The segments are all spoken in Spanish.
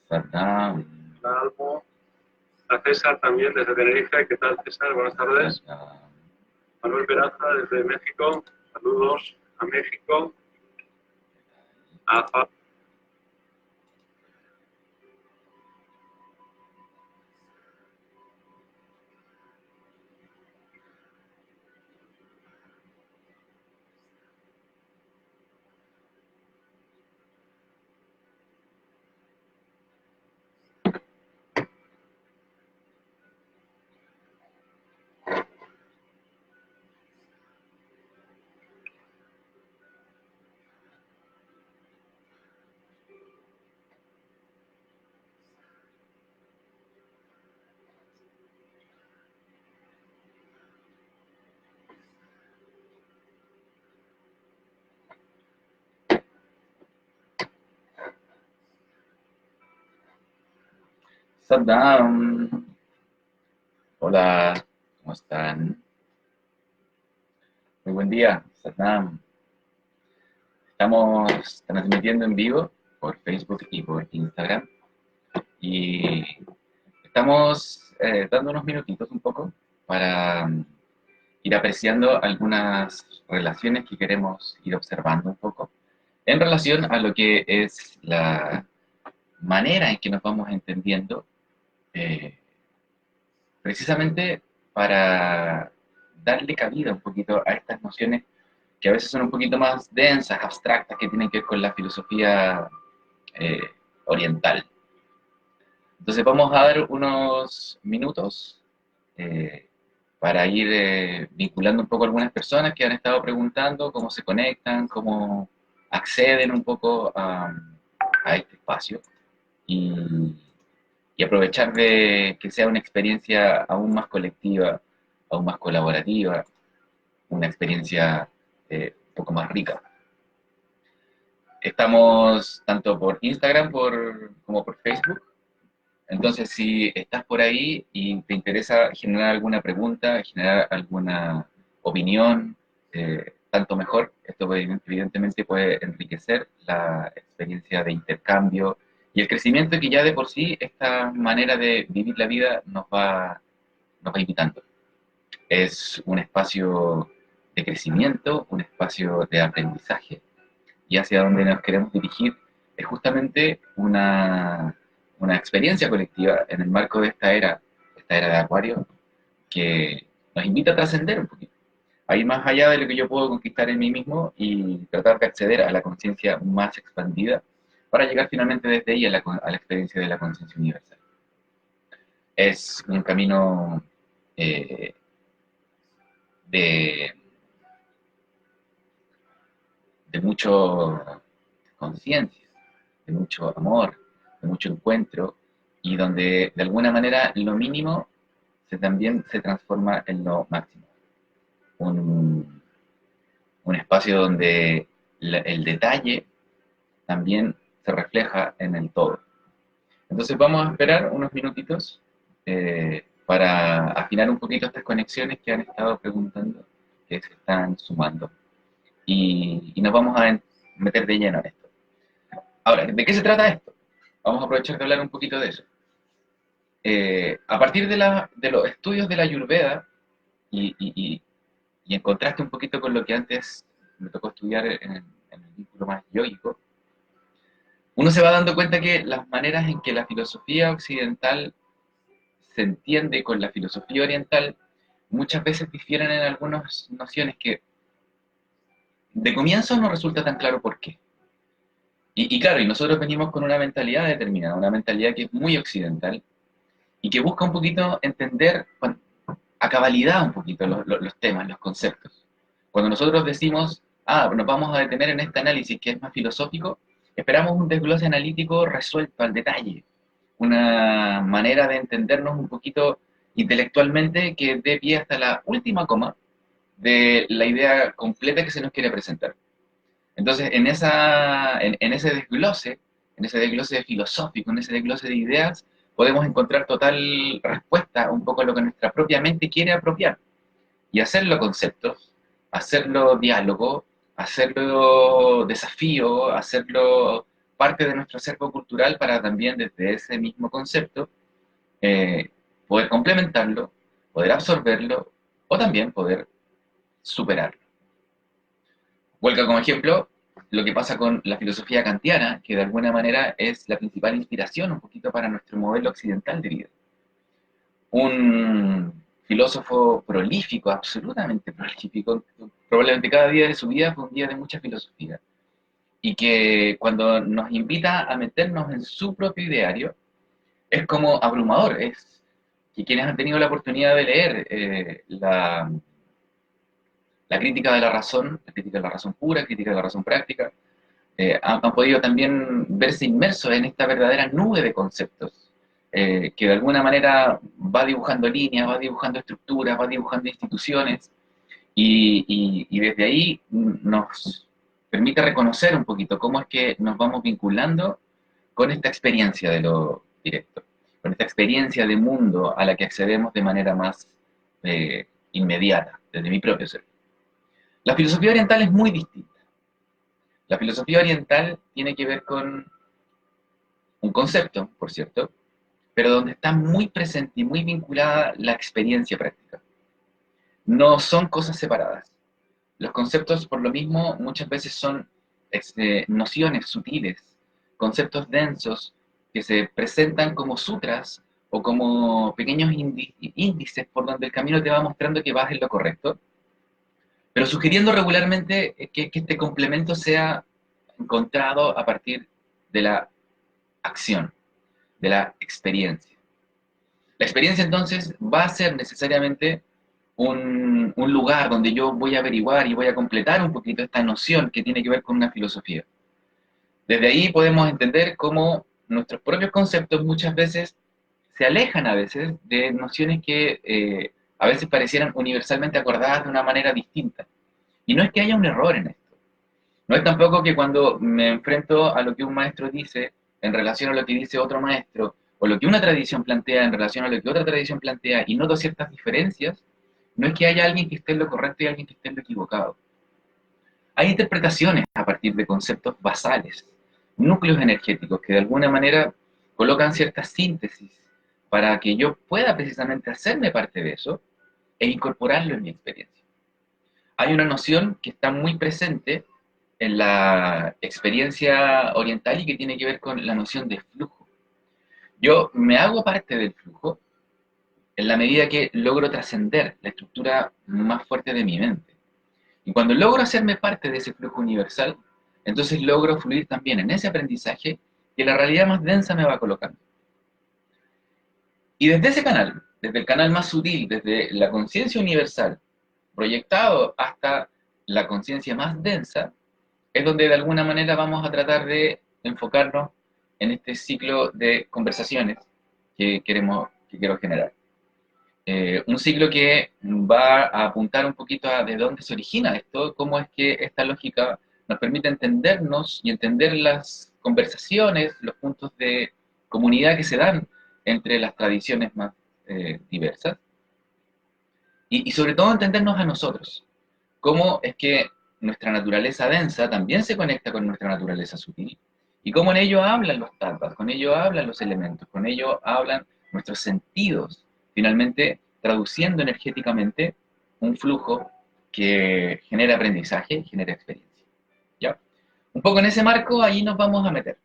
Saddam. Hola, Almo. A César también desde Tenerife. ¿Qué tal, César? Buenas tardes. Manuel Peraza desde México. Saludos a México. A Saddam. Hola, ¿cómo están? Muy buen día, Saddam. Estamos transmitiendo en vivo por Facebook y por Instagram. Y estamos dando unos minutitos un poco para ir apreciando algunas relaciones que queremos ir observando un poco en relación a lo que es la manera en que nos vamos entendiendo, eh, precisamente para darle cabida un poquito a estas nociones que a veces son un poquito más densas, abstractas, que tienen que ver con la filosofía eh, oriental. Entonces vamos a dar unos minutos eh, para ir vinculando un poco a algunas personas que han estado preguntando cómo se conectan, cómo acceden un poco a este espacio y, y aprovechar de que sea una experiencia aún más colectiva, aún más colaborativa, una experiencia un poco más rica. Estamos tanto por Instagram como por Facebook. Entonces, si estás por ahí y te interesa generar alguna pregunta, generar alguna opinión, tanto mejor. Esto evidentemente puede enriquecer la experiencia de intercambio y el crecimiento que ya de por sí esta manera de vivir la vida nos va invitando. Es un espacio de crecimiento, un espacio de aprendizaje, y hacia donde nos queremos dirigir es justamente una experiencia colectiva en el marco de esta era de Acuario, que nos invita a trascender un poquito, a ir más allá de lo que yo puedo conquistar en mí mismo y tratar de acceder a la conciencia más expandida para llegar finalmente desde ahí a la experiencia de la conciencia universal. Es un camino eh, de, de mucho conciencia, de mucho amor, de mucho encuentro, y donde de alguna manera lo mínimo también se transforma en lo máximo. Un, un espacio donde el detalle también se refleja en el todo. Entonces vamos a esperar unos minutitos para afinar un poquito estas conexiones que han estado preguntando, que se están sumando. Y nos vamos a meter de lleno en esto. Ahora, ¿de qué se trata esto? Vamos a aprovechar de hablar un poquito de eso. A partir de los estudios de la Ayurveda y en contraste un poquito con lo que antes me tocó estudiar en el vínculo más yógico, uno se va dando cuenta que las maneras en que la filosofía occidental se entiende con la filosofía oriental muchas veces difieren en algunas nociones que de comienzo no resulta tan claro por qué. Y claro, y nosotros venimos con una mentalidad determinada, una mentalidad que es muy occidental y que busca un poquito entender a cabalidad un poquito los temas, los conceptos. Cuando nosotros decimos, nos vamos a detener en este análisis que es más filosófico, esperamos un desglose analítico resuelto al detalle, una manera de entendernos un poquito intelectualmente que dé pie hasta la última coma de la idea completa que se nos quiere presentar. Entonces, en ese desglose filosófico, en ese desglose de ideas, podemos encontrar total respuesta un poco a lo que nuestra propia mente quiere apropiar y hacerlo conceptos, hacerlo diálogo, hacerlo desafío, hacerlo parte de nuestro acervo cultural para también desde ese mismo concepto poder complementarlo, poder absorberlo o también poder superarlo. Vuelca como ejemplo lo que pasa con la filosofía kantiana, que de alguna manera es la principal inspiración un poquito para nuestro modelo occidental de vida. Un filósofo prolífico, absolutamente prolífico, probablemente cada día de su vida fue un día de mucha filosofía, y que cuando nos invita a meternos en su propio ideario, es como abrumador, es que quienes han tenido la oportunidad de leer la crítica de la crítica de la razón pura, crítica de la razón práctica, han podido también verse inmersos en esta verdadera nube de conceptos, que de alguna manera va dibujando líneas, va dibujando estructuras, va dibujando instituciones, y desde ahí nos permite reconocer un poquito cómo es que nos vamos vinculando con esta experiencia de lo directo, con esta experiencia de mundo a la que accedemos de manera más inmediata, desde mi propio ser. La filosofía oriental es muy distinta. La filosofía oriental tiene que ver con un concepto, por cierto, pero donde está muy presente y muy vinculada la experiencia práctica. No son cosas separadas. Los conceptos, por lo mismo, muchas veces son nociones sutiles, conceptos densos que se presentan como sutras o como pequeños índices por donde el camino te va mostrando que vas en lo correcto, pero sugiriendo regularmente que este complemento sea encontrado a partir de la acción, de la experiencia. La experiencia entonces va a ser necesariamente un lugar donde yo voy a averiguar y voy a completar un poquito esta noción que tiene que ver con una filosofía. Desde ahí podemos entender cómo nuestros propios conceptos muchas veces se alejan a veces de nociones que a veces parecieran universalmente acordadas de una manera distinta. Y no es que haya un error en esto. No es tampoco que cuando me enfrento a lo que un maestro dice en relación a lo que dice otro maestro, o lo que una tradición plantea en relación a lo que otra tradición plantea, y noto ciertas diferencias, no es que haya alguien que esté en lo correcto y alguien que esté en lo equivocado. Hay interpretaciones a partir de conceptos basales, núcleos energéticos que de alguna manera colocan ciertas síntesis para que yo pueda precisamente hacerme parte de eso e incorporarlo en mi experiencia. Hay una noción que está muy presente en la experiencia oriental y que tiene que ver con la noción de flujo. Yo me hago parte del flujo en la medida que logro trascender la estructura más fuerte de mi mente. Y cuando logro hacerme parte de ese flujo universal, entonces logro fluir también en ese aprendizaje que la realidad más densa me va colocando. Y desde ese canal, desde el canal más sutil, desde la conciencia universal, proyectado hasta la conciencia más densa, es donde de alguna manera vamos a tratar de enfocarnos en este ciclo de conversaciones que quiero generar. Un ciclo que va a apuntar un poquito a de dónde se origina esto, cómo es que esta lógica nos permite entendernos y entender las conversaciones, los puntos de comunidad que se dan entre las tradiciones más diversas, y sobre todo entendernos a nosotros, cómo es que nuestra naturaleza densa también se conecta con nuestra naturaleza sutil, y cómo en ello hablan los tapas, con ello hablan los elementos, con ello hablan nuestros sentidos, finalmente traduciendo energéticamente un flujo que genera aprendizaje, genera experiencia. ¿Ya? Un poco en ese marco, ahí nos vamos a meter.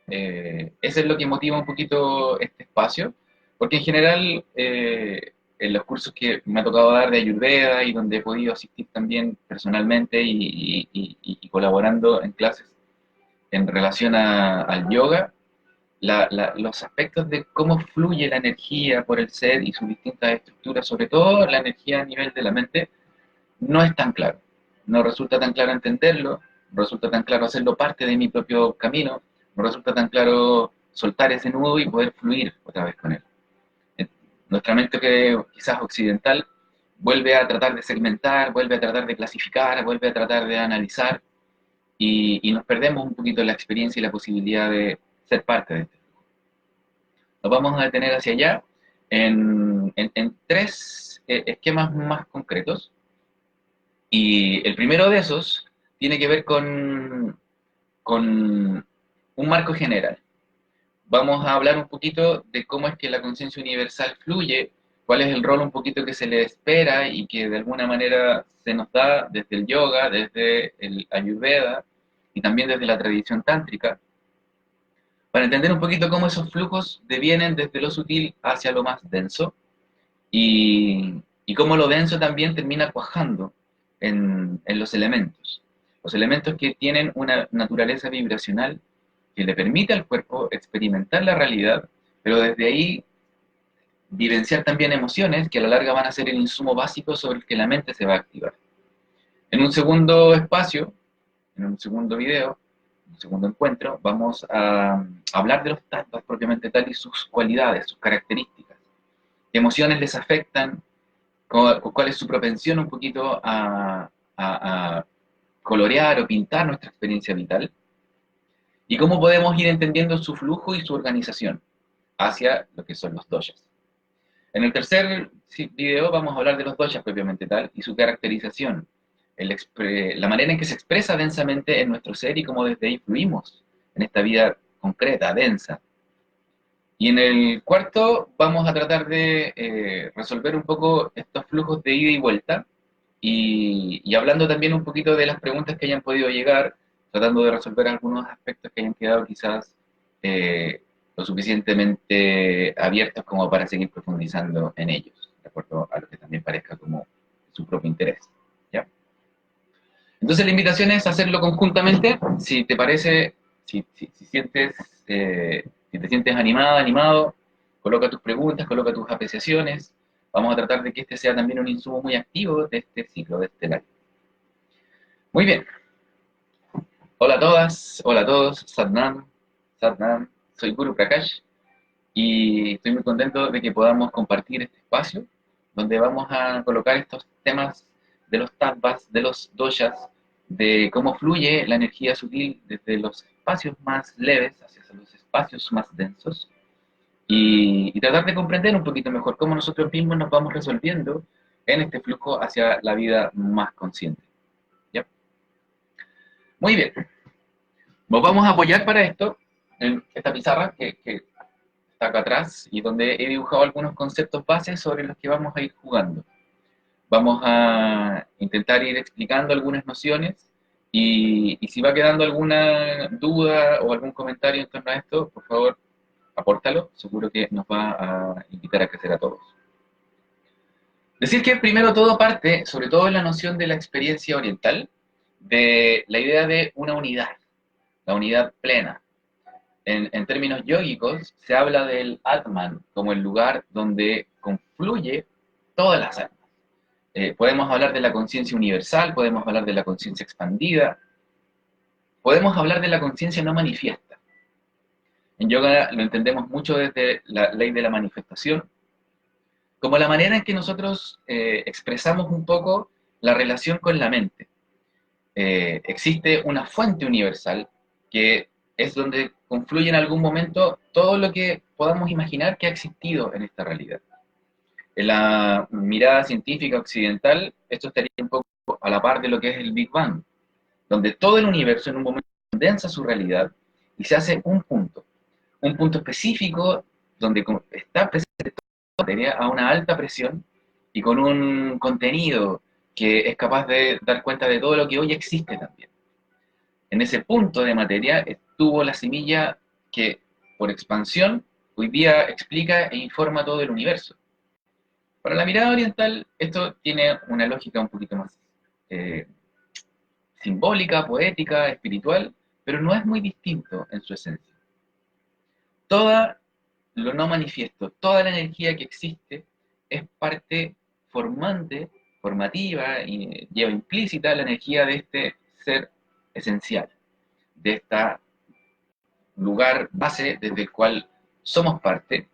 Eso es lo que motiva un poquito este espacio, porque en general en los cursos que me ha tocado dar de Ayurveda y donde he podido asistir también personalmente y colaborando en clases en relación al yoga, los aspectos de cómo fluye la energía por el ser y sus distintas estructuras, sobre todo la energía a nivel de la mente, no es tan claro. No resulta tan claro entenderlo, no resulta tan claro hacerlo parte de mi propio camino, no resulta tan claro soltar ese nudo y poder fluir otra vez con él. Nuestra mente que quizás occidental vuelve a tratar de segmentar, vuelve a tratar de clasificar, vuelve a tratar de analizar y nos perdemos un poquito la experiencia y la posibilidad de ser parte de esto. Nos vamos a detener hacia allá en tres esquemas más concretos. Y el primero de esos tiene que ver con un marco general. Vamos a hablar un poquito de cómo es que la conciencia universal fluye, cuál es el rol un poquito que se le espera y que de alguna manera se nos da desde el yoga, desde el ayurveda y también desde la tradición tántrica, para entender un poquito cómo esos flujos devienen desde lo sutil hacia lo más denso y cómo lo denso también termina cuajando en los elementos. Los elementos que tienen una naturaleza vibracional que le permite al cuerpo experimentar la realidad, pero desde ahí vivenciar también emociones que a la larga van a ser el insumo básico sobre el que la mente se va a activar. En un segundo espacio, en un segundo video, un segundo encuentro, vamos a hablar de los tattvas propiamente tal y sus cualidades, sus características. ¿Qué emociones les afectan? ¿Cuál es su propensión un poquito a colorear o pintar nuestra experiencia vital? ¿Y cómo podemos ir entendiendo su flujo y su organización hacia lo que son los doshas? En el tercer video vamos a hablar de los doshas propiamente tal y su caracterización, la manera en que se expresa densamente en nuestro ser y cómo desde ahí fluimos en esta vida concreta, densa. Y en el cuarto vamos a tratar de resolver un poco estos flujos de ida y vuelta y hablando también un poquito de las preguntas que hayan podido llegar, tratando de resolver algunos aspectos que hayan quedado quizás lo suficientemente abiertos como para seguir profundizando en ellos, de acuerdo a lo que también parezca como su propio interés. ¿Ya? Entonces la invitación es hacerlo conjuntamente, si te parece, si sientes, si te sientes animada, animado, coloca tus preguntas, coloca tus apreciaciones, vamos a tratar de que este sea también un insumo muy activo de este ciclo, de este live. Muy bien. Hola a todas, hola a todos, Satnam, Satnam, soy Guru Prakash y estoy muy contento de que podamos compartir este espacio donde vamos a colocar estos temas de los tattvas, de los doshas, de cómo fluye la energía sutil desde los espacios más leves hacia los espacios más densos y tratar de comprender un poquito mejor cómo nosotros mismos nos vamos resolviendo en este flujo hacia la vida más consciente. ¿Ya? Muy bien. Nos vamos a apoyar para esto en esta pizarra que está acá atrás y donde he dibujado algunos conceptos bases sobre los que vamos a ir jugando. Vamos a intentar ir explicando algunas nociones y si va quedando alguna duda o algún comentario en torno a esto, por favor, apórtalo, seguro que nos va a invitar a crecer a todos. Decir que primero todo parte, sobre todo en la noción de la experiencia oriental, de la idea de una unidad, la unidad plena. En términos yógicos, se habla del Atman como el lugar donde confluye todas las almas. Podemos hablar de la conciencia universal, podemos hablar de la conciencia expandida, podemos hablar de la conciencia no manifiesta. En yoga lo entendemos mucho desde la ley de la manifestación, como la manera en que nosotros expresamos un poco la relación con la mente. Existe una fuente universal que es donde confluye en algún momento todo lo que podamos imaginar que ha existido en esta realidad. En la mirada científica occidental, esto estaría un poco a la par de lo que es el Big Bang, donde todo el universo en un momento condensa su realidad y se hace un punto específico donde está presente toda la materia a una alta presión y con un contenido que es capaz de dar cuenta de todo lo que hoy existe también. En ese punto de materia estuvo la semilla que, por expansión, hoy día explica e informa todo el universo. Para la mirada oriental, esto tiene una lógica un poquito más simbólica, poética, espiritual, pero no es muy distinto en su esencia. Todo lo no manifiesto, toda la energía que existe es parte formante, formativa y lleva implícita la energía de este ser esencial, de este lugar base desde el cual somos parte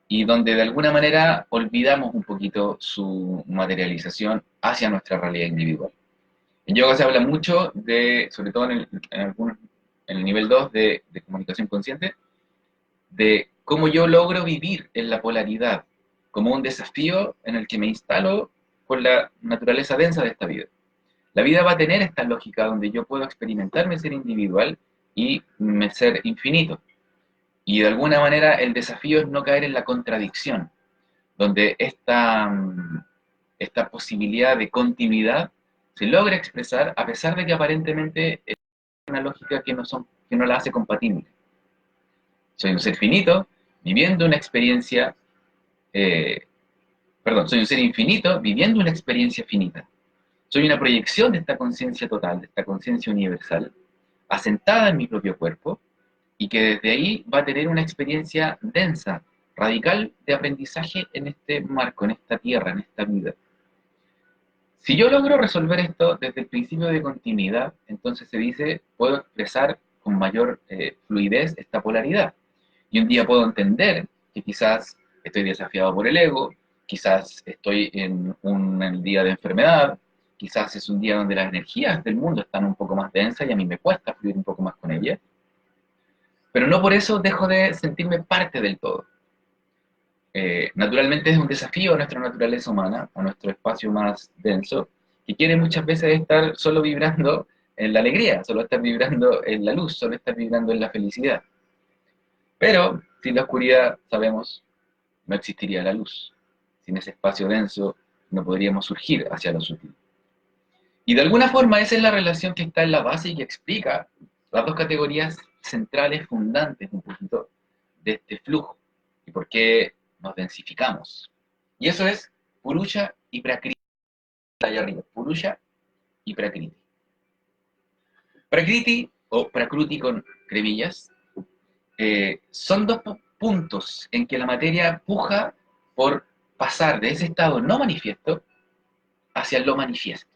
y donde de alguna manera olvidamos un poquito su materialización hacia nuestra realidad individual. En yoga se habla mucho de, sobre todo en el nivel 2 de comunicación consciente, de cómo yo logro vivir en la polaridad, como un desafío en el que me instalo con la naturaleza densa de esta vida. La vida va a tener esta lógica donde yo puedo experimentar mi ser individual y ser infinito. Y de alguna manera el desafío es no caer en la contradicción, donde esta posibilidad de continuidad se logra expresar a pesar de que aparentemente es una lógica que no la hace compatible. Soy un ser finito viviendo una experiencia, soy un ser infinito viviendo una experiencia finita. Soy una proyección de esta conciencia total, de esta conciencia universal, asentada en mi propio cuerpo, y que desde ahí va a tener una experiencia densa, radical de aprendizaje en este marco, en esta tierra, en esta vida. Si yo logro resolver esto desde el principio de continuidad, entonces se dice, puedo expresar con mayor fluidez esta polaridad. Y un día puedo entender que quizás estoy desafiado por el ego, quizás estoy en un día de enfermedad, quizás es un día donde las energías del mundo están un poco más densas y a mí me cuesta fluir un poco más con ellas. Pero no por eso dejo de sentirme parte del todo. Naturalmente es un desafío a nuestra naturaleza humana, a nuestro espacio más denso, que quiere muchas veces estar solo vibrando en la alegría, solo estar vibrando en la luz, solo estar vibrando en la felicidad. Pero sin la oscuridad, sabemos, no existiría la luz. Sin ese espacio denso no podríamos surgir hacia lo sutil. Y de alguna forma esa es la relación que está en la base y que explica las dos categorías centrales, fundantes un poquito de este flujo y por qué nos densificamos. Y eso es Purusha y Prakriti. Allá arriba, Purusha y Prakriti. Prakriti, o Prakruti con cremillas, son dos puntos en que la materia puja por pasar de ese estado no manifiesto hacia lo manifiesto.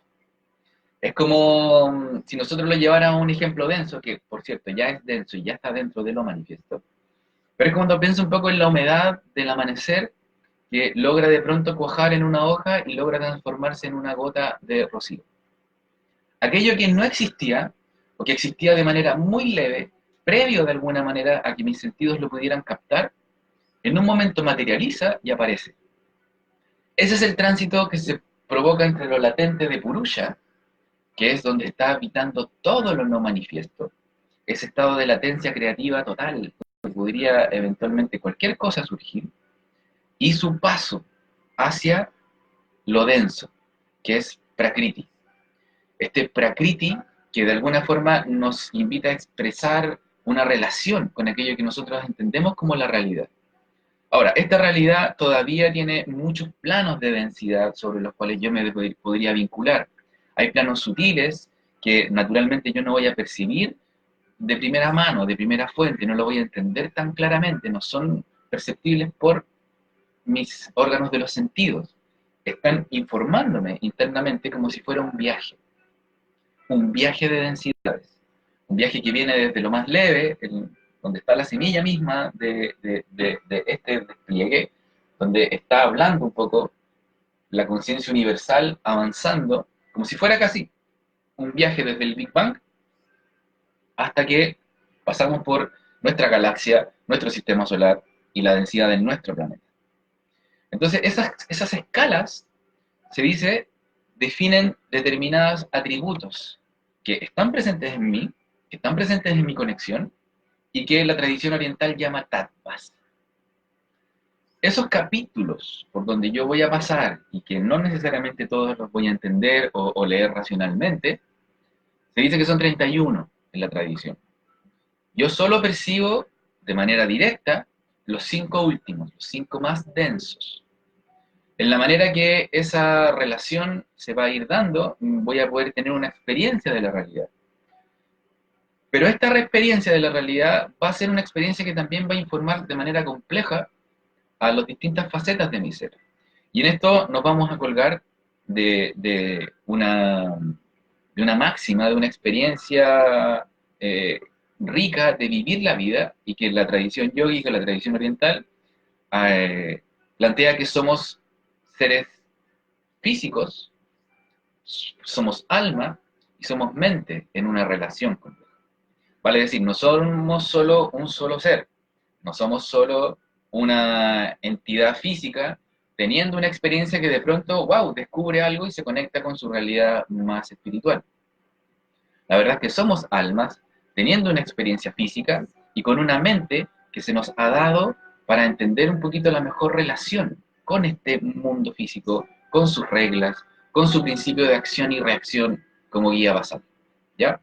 Es como si nosotros lo lleváramos a un ejemplo denso, que por cierto ya es denso y ya está dentro de lo manifiesto, pero es cuando pienso un poco en la humedad del amanecer, que logra de pronto cuajar en una hoja y logra transformarse en una gota de rocío. Aquello que no existía, o que existía de manera muy leve, previo de alguna manera a que mis sentidos lo pudieran captar, en un momento materializa y aparece. Ese es el tránsito que se provoca entre lo latente de Purusha, que es donde está habitando todo lo no manifiesto, ese estado de latencia creativa total, donde podría eventualmente cualquier cosa surgir, y su paso hacia lo denso, que es Prakriti. Este Prakriti que de alguna forma nos invita a expresar una relación con aquello que nosotros entendemos como la realidad. Ahora, esta realidad todavía tiene muchos planos de densidad sobre los cuales yo me podría vincular. Hay planos sutiles que naturalmente yo no voy a percibir de primera mano, de primera fuente, no lo voy a entender tan claramente, no son perceptibles por mis órganos de los sentidos. Están informándome internamente como si fuera un viaje de densidades, un viaje que viene desde lo más leve, donde está la semilla misma de este despliegue, donde está hablando un poco la conciencia universal avanzando, como si fuera casi un viaje desde el Big Bang hasta que pasamos por nuestra galaxia, nuestro sistema solar y la densidad de nuestro planeta. Entonces, esas escalas, se dice, definen determinados atributos que están presentes en mí, que están presentes en mi conexión, y que la tradición oriental llama tattvas. Esos capítulos por donde yo voy a pasar, y que no necesariamente todos los voy a entender o leer racionalmente, se dice que son 31 en la tradición. Yo solo percibo de manera directa los 5 últimos, los 5 más densos. En la manera que esa relación se va a ir dando, voy a poder tener una experiencia de la realidad. Pero esta experiencia de la realidad va a ser una experiencia que también va a informar de manera compleja a las distintas facetas de mi ser. Y en esto nos vamos a colgar de una máxima, de una experiencia rica de vivir la vida, y que la tradición yógica, la tradición oriental, plantea que somos seres físicos, somos alma y somos mente en una relación compleja. Vale decir, no somos solo un solo ser, no somos solo una entidad física teniendo una experiencia que de pronto, wow, descubre algo y se conecta con su realidad más espiritual. La verdad es que somos almas teniendo una experiencia física y con una mente que se nos ha dado para entender un poquito la mejor relación con este mundo físico, con sus reglas, con su principio de acción y reacción como guía basal, ¿ya?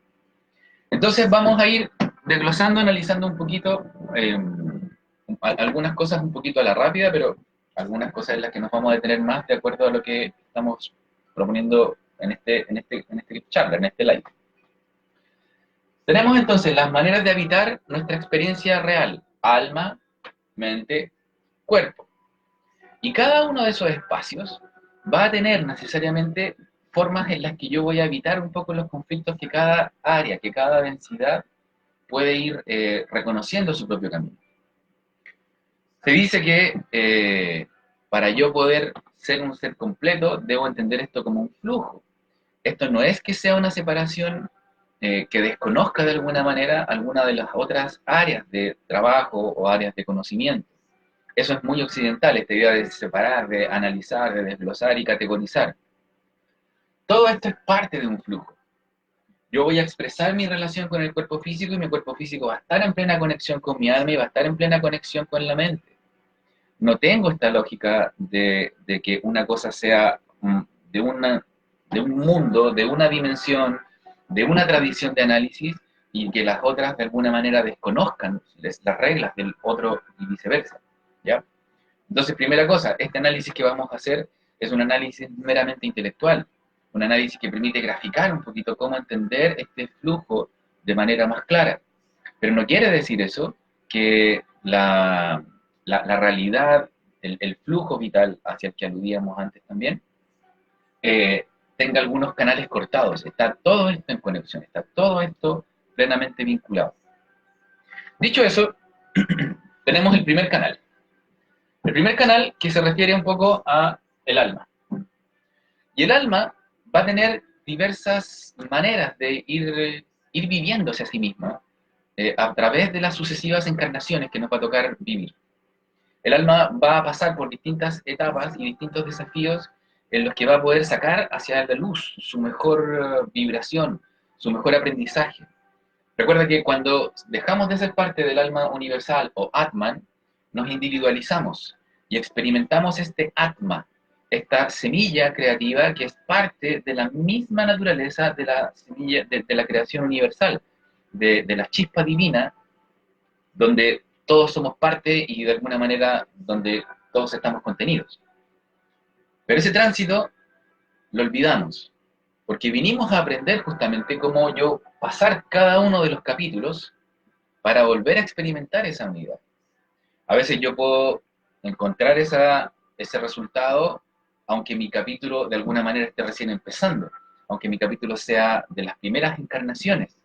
Entonces vamos a ir desglosando, analizando un poquito algunas cosas un poquito a la rápida, pero algunas cosas en las que nos vamos a detener más de acuerdo a lo que estamos proponiendo en este charla, en este live. Tenemos entonces las maneras de habitar nuestra experiencia real, alma, mente, cuerpo. Y cada uno de esos espacios va a tener necesariamente formas en las que yo voy a evitar un poco los conflictos que cada área, que cada densidad puede ir reconociendo su propio camino. Se dice que para yo poder ser un ser completo, debo entender esto como un flujo. Esto no es que sea una separación que desconozca de alguna manera alguna de las otras áreas de trabajo o áreas de conocimiento. Eso es muy occidental, esta idea de separar, de analizar, de desglosar y categorizar. Todo esto es parte de un flujo. Yo voy a expresar mi relación con el cuerpo físico y mi cuerpo físico va a estar en plena conexión con mi alma y va a estar en plena conexión con la mente. No tengo esta lógica de que una cosa sea de un mundo, de una dimensión, de una tradición de análisis y que las otras de alguna manera desconozcan las reglas del otro y viceversa, ¿ya? Entonces, primera cosa, este análisis que vamos a hacer es un análisis meramente intelectual, un análisis que permite graficar un poquito cómo entender este flujo de manera más clara. Pero no quiere decir eso que la realidad, el flujo vital hacia el que aludíamos antes también, tenga algunos canales cortados. Está todo esto en conexión, está todo esto plenamente vinculado. Dicho eso, tenemos el primer canal. El primer canal que se refiere un poco a el alma. Y el alma va a tener diversas maneras de ir viviéndose a sí misma a través de las sucesivas encarnaciones que nos va a tocar vivir. El alma va a pasar por distintas etapas y distintos desafíos en los que va a poder sacar hacia la luz su mejor vibración, su mejor aprendizaje. Recuerda que cuando dejamos de ser parte del alma universal o Atman, nos individualizamos y experimentamos este Atma, esta semilla creativa que es parte de la misma naturaleza de la semilla de la creación universal, de la chispa divina, donde todos somos parte y de alguna manera donde todos estamos contenidos. Pero ese tránsito lo olvidamos, porque vinimos a aprender justamente cómo yo pasar cada uno de los capítulos para volver a experimentar esa unidad. A veces yo puedo encontrar ese resultado, aunque mi capítulo de alguna manera esté recién empezando, aunque mi capítulo sea de las primeras encarnaciones.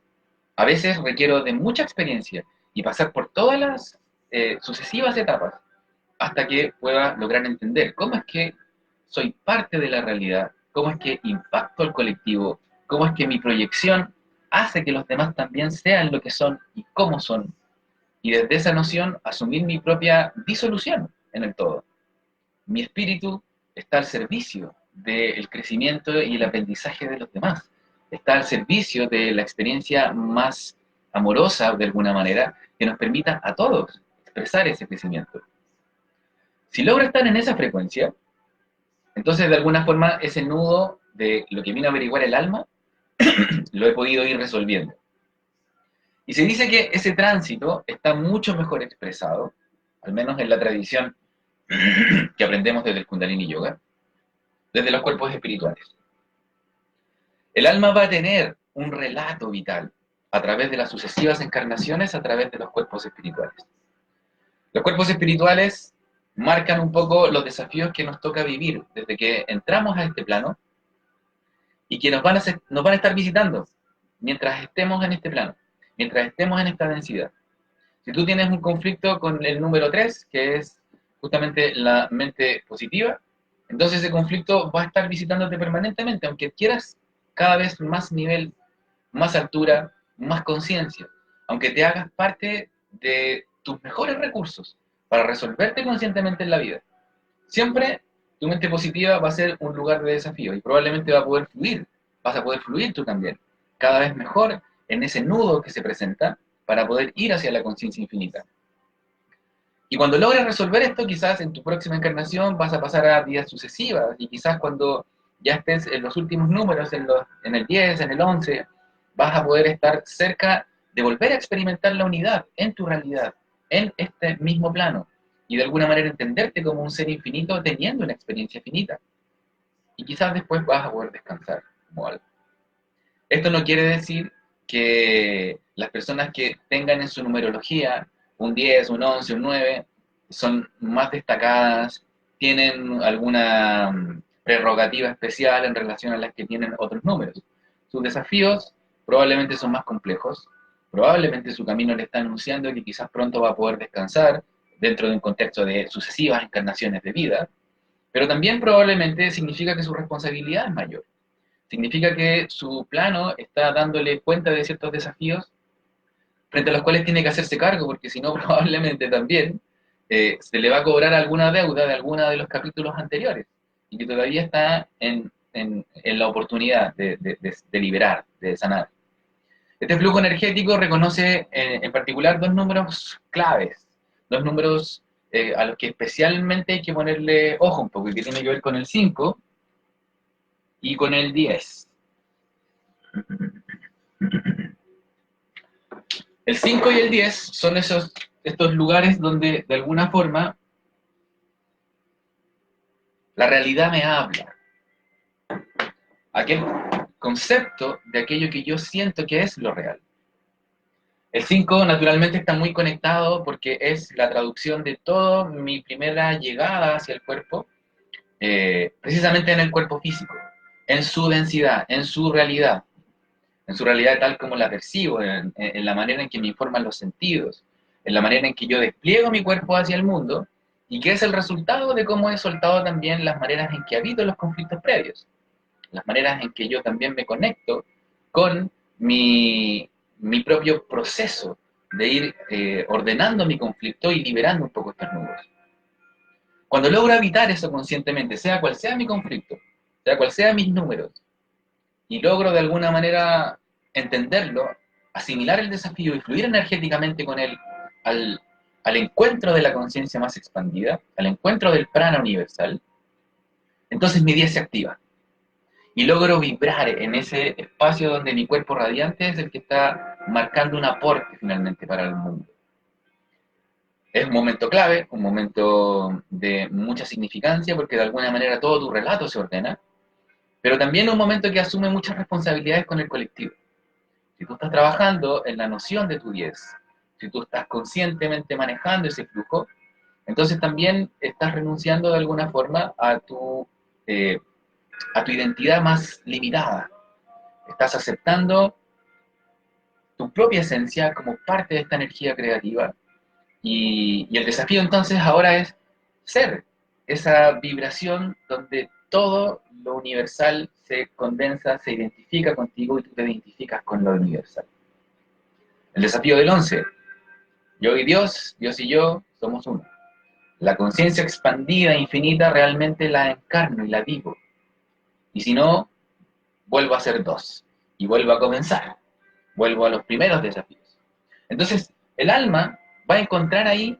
A veces requiero de mucha experiencia y pasar por todas las sucesivas etapas hasta que pueda lograr entender cómo es que soy parte de la realidad, cómo es que impacto al colectivo, cómo es que mi proyección hace que los demás también sean lo que son y cómo son, y desde esa noción asumir mi propia disolución en el todo. Mi espíritu está al servicio del crecimiento y el aprendizaje de los demás, está al servicio de la experiencia más amorosa, de alguna manera, que nos permita a todos expresar ese crecimiento. Si logro estar en esa frecuencia, entonces de alguna forma ese nudo de lo que vino a averiguar el alma, lo he podido ir resolviendo. Y se dice que ese tránsito está mucho mejor expresado, al menos en la tradición que aprendemos desde el Kundalini Yoga, desde los cuerpos espirituales. El alma va a tener un relato vital a través de las sucesivas encarnaciones, a través de los cuerpos espirituales. Los cuerpos espirituales marcan un poco los desafíos que nos toca vivir desde que entramos a este plano y que nos van a estar visitando mientras estemos en este plano, mientras estemos en esta densidad. Si tú tienes un conflicto con el número 3, que es justamente la mente positiva, entonces ese conflicto va a estar visitándote permanentemente, aunque quieras cada vez más nivel, más altura, más conciencia, aunque te hagas parte de tus mejores recursos para resolverte conscientemente en la vida. Siempre tu mente positiva va a ser un lugar de desafío y probablemente va a poder fluir, vas a poder fluir tú también, cada vez mejor en ese nudo que se presenta para poder ir hacia la conciencia infinita. Y cuando logres resolver esto, quizás en tu próxima encarnación vas a pasar a vidas sucesivas, y quizás cuando ya estés en los últimos números, en el 10, en el 11, vas a poder estar cerca de volver a experimentar la unidad en tu realidad, en este mismo plano, y de alguna manera entenderte como un ser infinito teniendo una experiencia finita. Y quizás después vas a poder descansar como algo. Esto no quiere decir que las personas que tengan en su numerología un 10, un 11, un 9, son más destacadas, tienen alguna prerrogativa especial en relación a las que tienen otros números. Sus desafíos probablemente son más complejos, probablemente su camino le está anunciando que quizás pronto va a poder descansar dentro de un contexto de sucesivas encarnaciones de vida, pero también probablemente significa que su responsabilidad es mayor. Significa que su plano está dándole cuenta de ciertos desafíos frente a los cuales tiene que hacerse cargo, porque si no, probablemente también se le va a cobrar alguna deuda de alguno de los capítulos anteriores, y que todavía está en la oportunidad de liberar, de sanar. Este flujo energético reconoce en particular dos números claves, dos números a los que especialmente hay que ponerle ojo un poco, y que tiene que ver con el 5 y con el 10. El 5 y el 10 son estos lugares donde de alguna forma la realidad me habla. Aquel concepto de aquello que yo siento que es lo real. El 5 naturalmente está muy conectado porque es la traducción de toda mi primera llegada hacia el cuerpo, precisamente en el cuerpo físico, en su densidad, en su realidad tal como la percibo, en la manera en que me informan los sentidos, en la manera en que yo despliego mi cuerpo hacia el mundo, y que es el resultado de cómo he soltado también las maneras en que habito los conflictos previos, las maneras en que yo también me conecto con mi propio proceso de ir ordenando mi conflicto y liberando un poco estos nudos. Cuando logro habitar eso conscientemente, sea cual sea mi conflicto, sea cual sea mis números, y logro de alguna manera entenderlo, asimilar el desafío y fluir energéticamente con él al encuentro de la conciencia más expandida, al encuentro del prana universal, entonces mi 10 se activa. Y logro vibrar en ese espacio donde mi cuerpo radiante es el que está marcando un aporte finalmente para el mundo. Es un momento clave, un momento de mucha significancia, porque de alguna manera todo tu relato se ordena, pero también un momento que asume muchas responsabilidades con el colectivo. Si tú estás trabajando en la noción de tu 10, si tú estás conscientemente manejando ese flujo, entonces también estás renunciando de alguna forma a tu identidad más limitada. Estás aceptando tu propia esencia como parte de esta energía creativa, y el desafío entonces ahora es ser esa vibración donde todo lo universal se condensa, se identifica contigo y tú te identificas con lo universal. El desafío del 11: yo y Dios y yo somos uno. La conciencia expandida, infinita, realmente la encarno y la vivo. Y si no, vuelvo a ser 2 y vuelvo a comenzar. Vuelvo a los primeros desafíos. Entonces, el alma va a encontrar ahí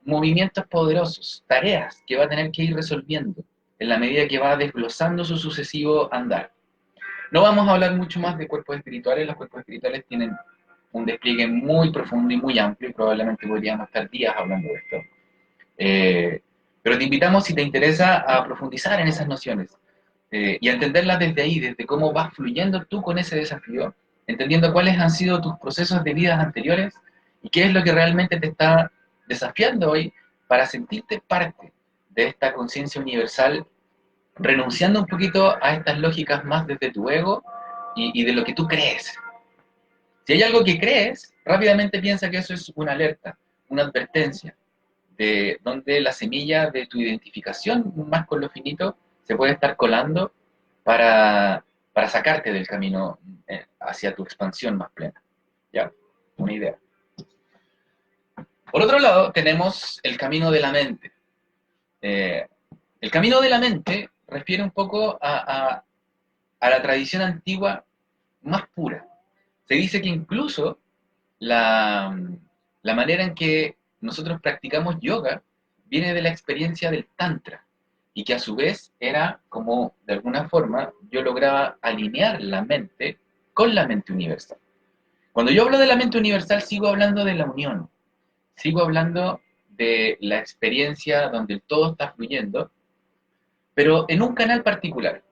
movimientos poderosos, tareas que va a tener que ir resolviendo en la medida que va desglosando su sucesivo andar. No vamos a hablar mucho más de cuerpos espirituales. Los cuerpos espirituales tienen un despliegue muy profundo y muy amplio, y probablemente podríamos estar días hablando de esto. Pero te invitamos, si te interesa, a profundizar en esas nociones y a entenderlas desde ahí, desde cómo vas fluyendo tú con ese desafío, entendiendo cuáles han sido tus procesos de vidas anteriores y qué es lo que realmente te está desafiando hoy para sentirte parte de esta conciencia universal, renunciando un poquito a estas lógicas más desde tu ego y de lo que tú crees. Si hay algo que crees, rápidamente piensa que eso es una alerta, una advertencia, de donde la semilla de tu identificación más con lo finito se puede estar colando para sacarte del camino hacia tu expansión más plena. ¿Ya? Una idea. Por otro lado, tenemos el camino de la mente. El camino de la mente refiere un poco a la tradición antigua más pura. Se dice que incluso la manera en que nosotros practicamos yoga viene de la experiencia del Tantra, y que a su vez era como, de alguna forma, yo lograba alinear la mente con la mente universal. Cuando yo hablo de la mente universal, sigo hablando de la unión, sigo hablando de la experiencia donde el todo está fluyendo, pero en un canal particular.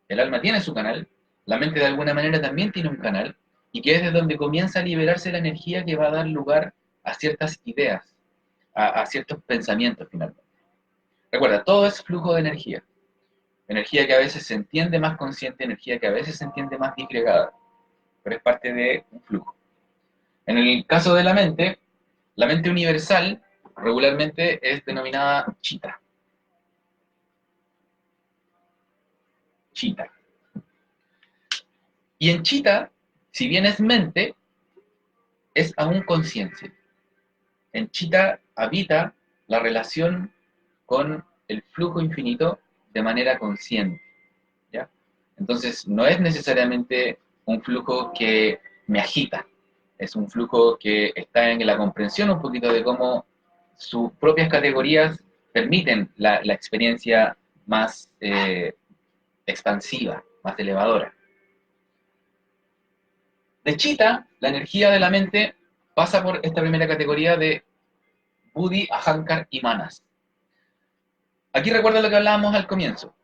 El alma tiene su canal, la mente de alguna manera también tiene un canal, y que es de donde comienza a liberarse la energía que va a dar lugar a ciertas ideas, a ciertos pensamientos finalmente. Recuerda, todo es flujo de energía. Energía que a veces se entiende más consciente, energía que a veces se entiende más disgregada, pero es parte de un flujo. En el caso de la mente universal regularmente es denominada chita. Chita. Y en chita, si bien es mente, es aún conciencia. En chita habita la relación con el flujo infinito de manera consciente, ¿ya? Entonces, no es necesariamente un flujo que me agita, es un flujo que está en la comprensión un poquito de cómo sus propias categorías permiten la experiencia más expansiva, más elevadora. De chita, la energía de la mente pasa por esta primera categoría de buddhi, ahankar y manas. Aquí recuerda lo que hablábamos al comienzo.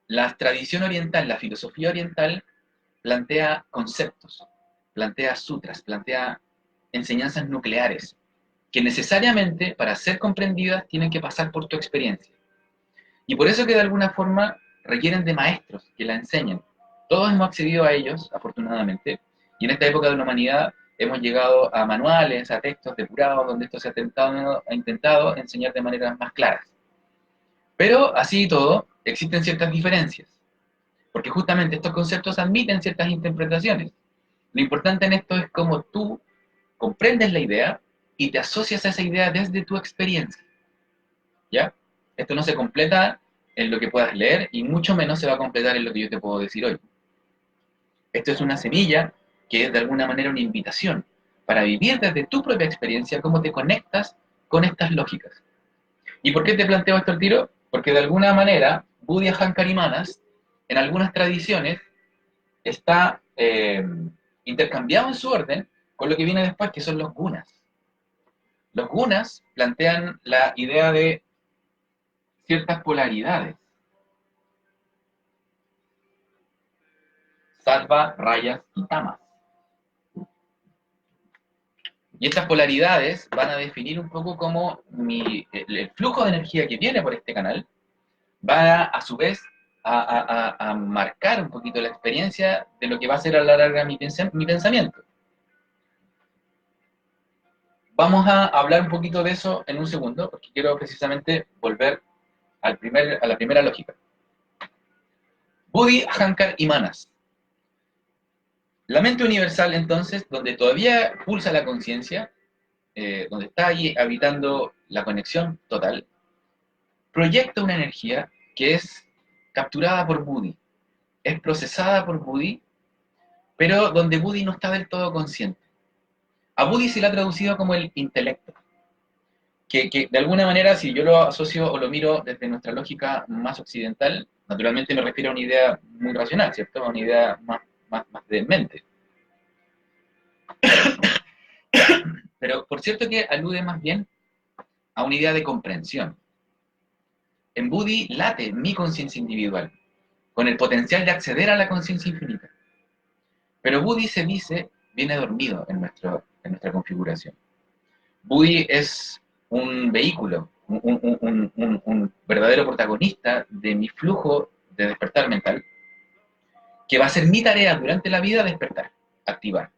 La tradición oriental, la filosofía oriental, plantea conceptos, plantea sutras, plantea enseñanzas nucleares, que necesariamente, para ser comprendidas, tienen que pasar por tu experiencia. Y por eso que de alguna forma requieren de maestros que la enseñen. Todos hemos accedido a ellos, afortunadamente, y en esta época de la humanidad hemos llegado a manuales, a textos depurados, donde esto se ha intentado enseñar de maneras más claras. Pero, así y todo, existen ciertas diferencias, porque justamente estos conceptos admiten ciertas interpretaciones. Lo importante en esto es cómo tú comprendes la idea y te asocias a esa idea desde tu experiencia, ¿ya? Esto no se completa en lo que puedas leer y mucho menos se va a completar en lo que yo te puedo decir hoy. Esto es una semilla que es de alguna manera una invitación para vivir desde tu propia experiencia cómo te conectas con estas lógicas. ¿Y por qué te planteo esto al tiro? Porque de alguna manera, Buddha Ahankar y Manas, en algunas tradiciones, está intercambiado en su orden con lo que viene después, que son los gunas. Los gunas plantean la idea de ciertas polaridades. Sattva, rayas y tamas. Y estas polaridades van a definir un poco cómo el flujo de energía que viene por este canal va a su vez a marcar un poquito la experiencia de lo que va a ser a la larga mi pensamiento. Vamos a hablar un poquito de eso en un segundo, porque quiero precisamente volver a la primera lógica. Buddhi, Ahankar y Manas. La mente universal, entonces, donde todavía pulsa la conciencia, donde está ahí habitando la conexión total, proyecta una energía que es capturada por Buddhi, es procesada por Buddhi, pero donde Buddhi no está del todo consciente. A Buddhi se le ha traducido como el intelecto, que de alguna manera, si yo lo asocio o lo miro desde nuestra lógica más occidental, naturalmente me refiero a una idea muy racional, ¿cierto? A una idea más de mente. Pero por cierto que alude más bien a una idea de comprensión. En Buddhi late mi conciencia individual, con el potencial de acceder a la conciencia infinita. Pero Buddhi se dice, viene dormido en nuestra configuración. Buddhi es un vehículo, un verdadero protagonista de mi flujo de despertar mental, que va a ser mi tarea durante la vida despertar, activar.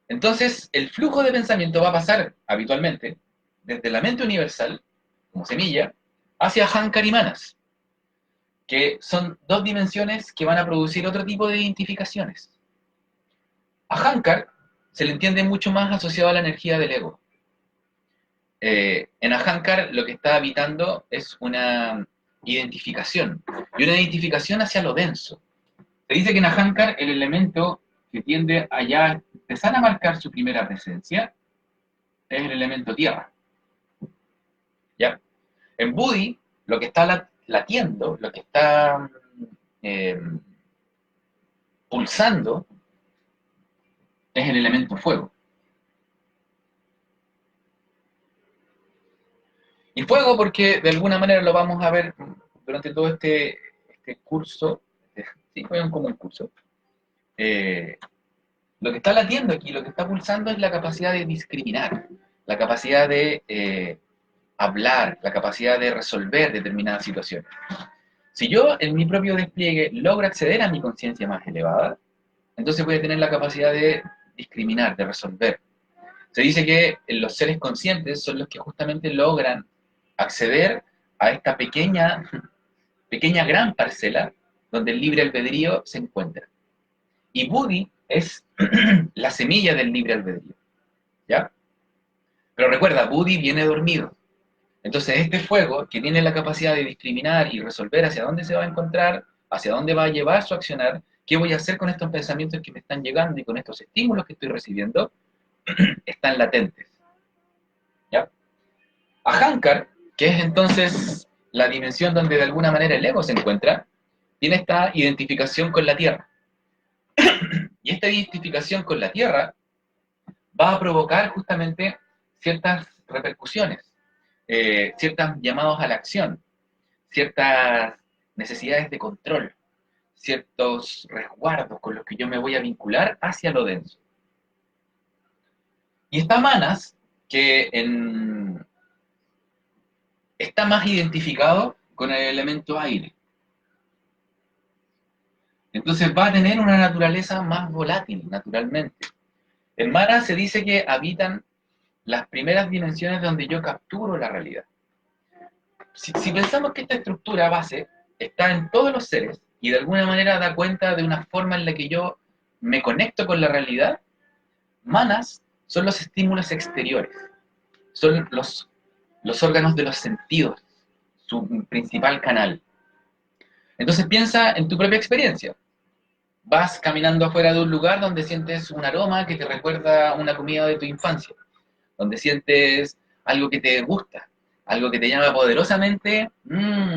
Entonces, el flujo de pensamiento va a pasar habitualmente desde la mente universal, como semilla, hacia Ahankar y Manas, que son dos dimensiones que van a producir otro tipo de identificaciones. Ahankar se le entiende mucho más asociado a la energía del ego. En Ahankar lo que está habitando es una identificación, y una identificación hacia lo denso. Se dice que en Ahankar el elemento que tiende a ya empezar a marcar su primera presencia es el elemento tierra. ¿Ya? En Budi, lo que está latiendo, lo que está pulsando, es el elemento fuego. Y fuego porque de alguna manera lo vamos a ver durante todo este curso, sí, fue como un curso. Lo que está latiendo aquí, lo que está pulsando es la capacidad de discriminar, la capacidad de hablar, la capacidad de resolver determinadas situaciones. Si yo en mi propio despliegue logro acceder a mi conciencia más elevada, entonces voy a tener la capacidad de discriminar, de resolver. Se dice que los seres conscientes son los que justamente logran acceder a esta pequeña gran parcela donde el libre albedrío se encuentra. Y Budi es la semilla del libre albedrío, ¿ya? Pero recuerda, Budi viene dormido. Entonces este fuego, que tiene la capacidad de discriminar y resolver hacia dónde se va a encontrar, hacia dónde va a llevar su accionar, qué voy a hacer con estos pensamientos que me están llegando y con estos estímulos que estoy recibiendo, están latentes, ¿ya? Ahankar, que es entonces la dimensión donde de alguna manera el ego se encuentra, tiene esta identificación con la tierra. Y esta identificación con la tierra va a provocar justamente ciertas repercusiones, ciertos llamados a la acción, ciertas necesidades de control, ciertos resguardos con los que yo me voy a vincular hacia lo denso. Y está Manas, que está más identificado con el elemento aire. Entonces va a tener una naturaleza más volátil, naturalmente. En Manas se dice que habitan las primeras dimensiones donde yo capturo la realidad. Si pensamos que esta estructura base está en todos los seres y de alguna manera da cuenta de una forma en la que yo me conecto con la realidad, Manas son los estímulos exteriores, son los órganos de los sentidos, su principal canal. Entonces piensa en tu propia experiencia. Vas caminando afuera de un lugar donde sientes un aroma que te recuerda una comida de tu infancia, donde sientes algo que te gusta, algo que te llama poderosamente